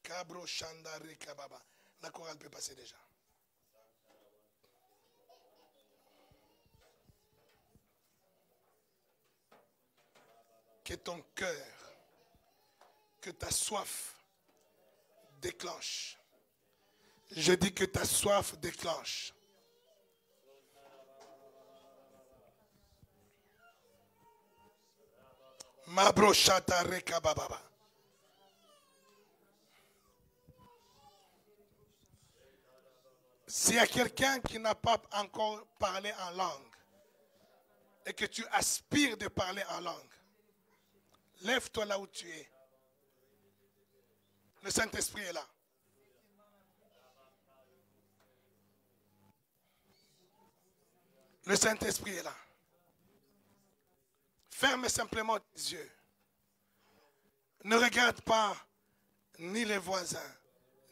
Cabro Shanda Rekababa. La chorale peut passer déjà. Que ton cœur, que ta soif déclenche. Je dis que ta soif déclenche. Mabrochata rekababa. S'il y a quelqu'un qui n'a pas encore parlé en langue et que tu aspires de parler en langue, lève-toi là où tu es. Le Saint-Esprit est là. Le Saint-Esprit est là. Ferme simplement tes yeux. Ne regarde pas ni les voisins,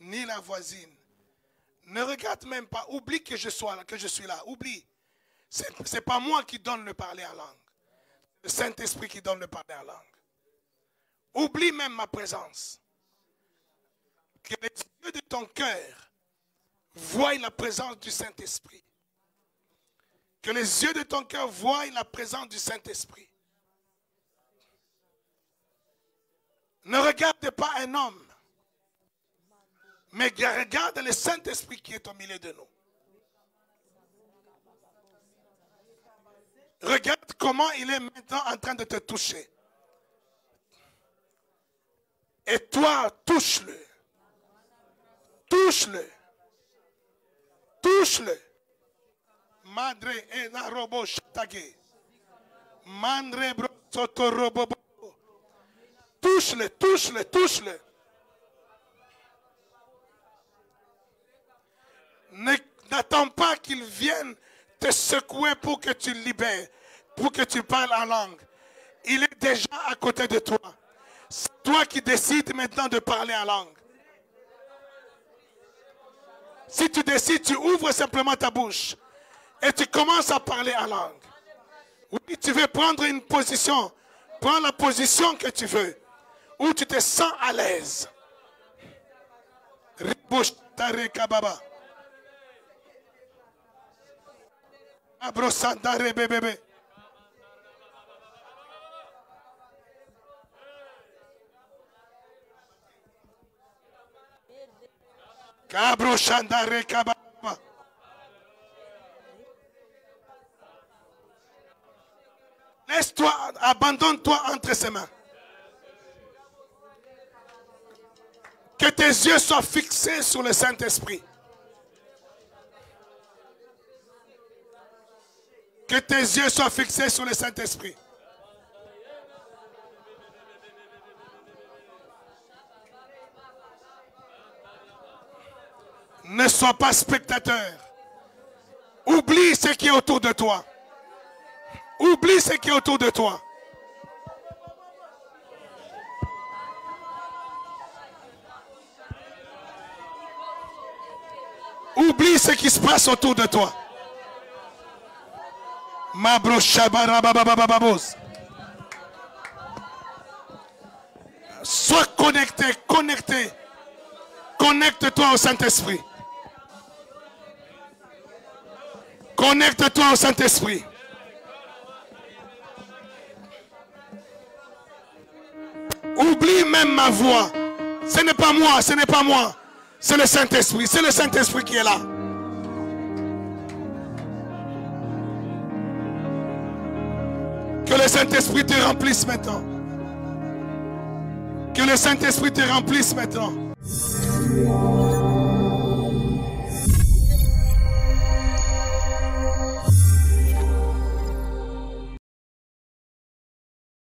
ni la voisine. Ne regarde même pas. Oublie que je suis là. Oublie. Ce n'est pas moi qui donne le parler en langue. Le Saint-Esprit qui donne le parler en langue. Oublie même ma présence. Que les yeux de ton cœur voient la présence du Saint-Esprit. Que les yeux de ton cœur voient la présence du Saint-Esprit. Ne regarde pas un homme, mais regarde le Saint-Esprit qui est au milieu de nous. Regarde comment il est maintenant en train de te toucher. Et toi, touche-le. Touche-le. Touche-le. Madre et la robo chatage. Mandre bro soto robo. Touche-le, touche-le, touche-le. N'attends pas qu'il vienne te secouer pour que tu libères, pour que tu parles en langue. Il est déjà à côté de toi. C'est toi qui décides maintenant de parler en langue. Si tu décides, tu ouvres simplement ta bouche et tu commences à parler en langue. Oui, tu veux prendre une position. Prends la position que tu veux. Où tu te sens à l'aise. Ribochtare kababa. Abrosandare bébé. Kabrosandare kababa. Abandonne-toi entre ses mains. Que tes yeux soient fixés sur le Saint-Esprit. Que tes yeux soient fixés sur le Saint-Esprit. Ne sois pas spectateur. Oublie ce qui est autour de toi. Oublie ce qui est autour de toi. Oublie ce qui se passe autour de toi. Sois connecté, connecté. Connecte-toi au Saint-Esprit. Connecte-toi au Saint-Esprit. Oublie même ma voix. Ce n'est pas moi, ce n'est pas moi. C'est le Saint-Esprit. C'est le Saint-Esprit qui est là. Que le Saint-Esprit te remplisse maintenant. Que le Saint-Esprit te remplisse maintenant.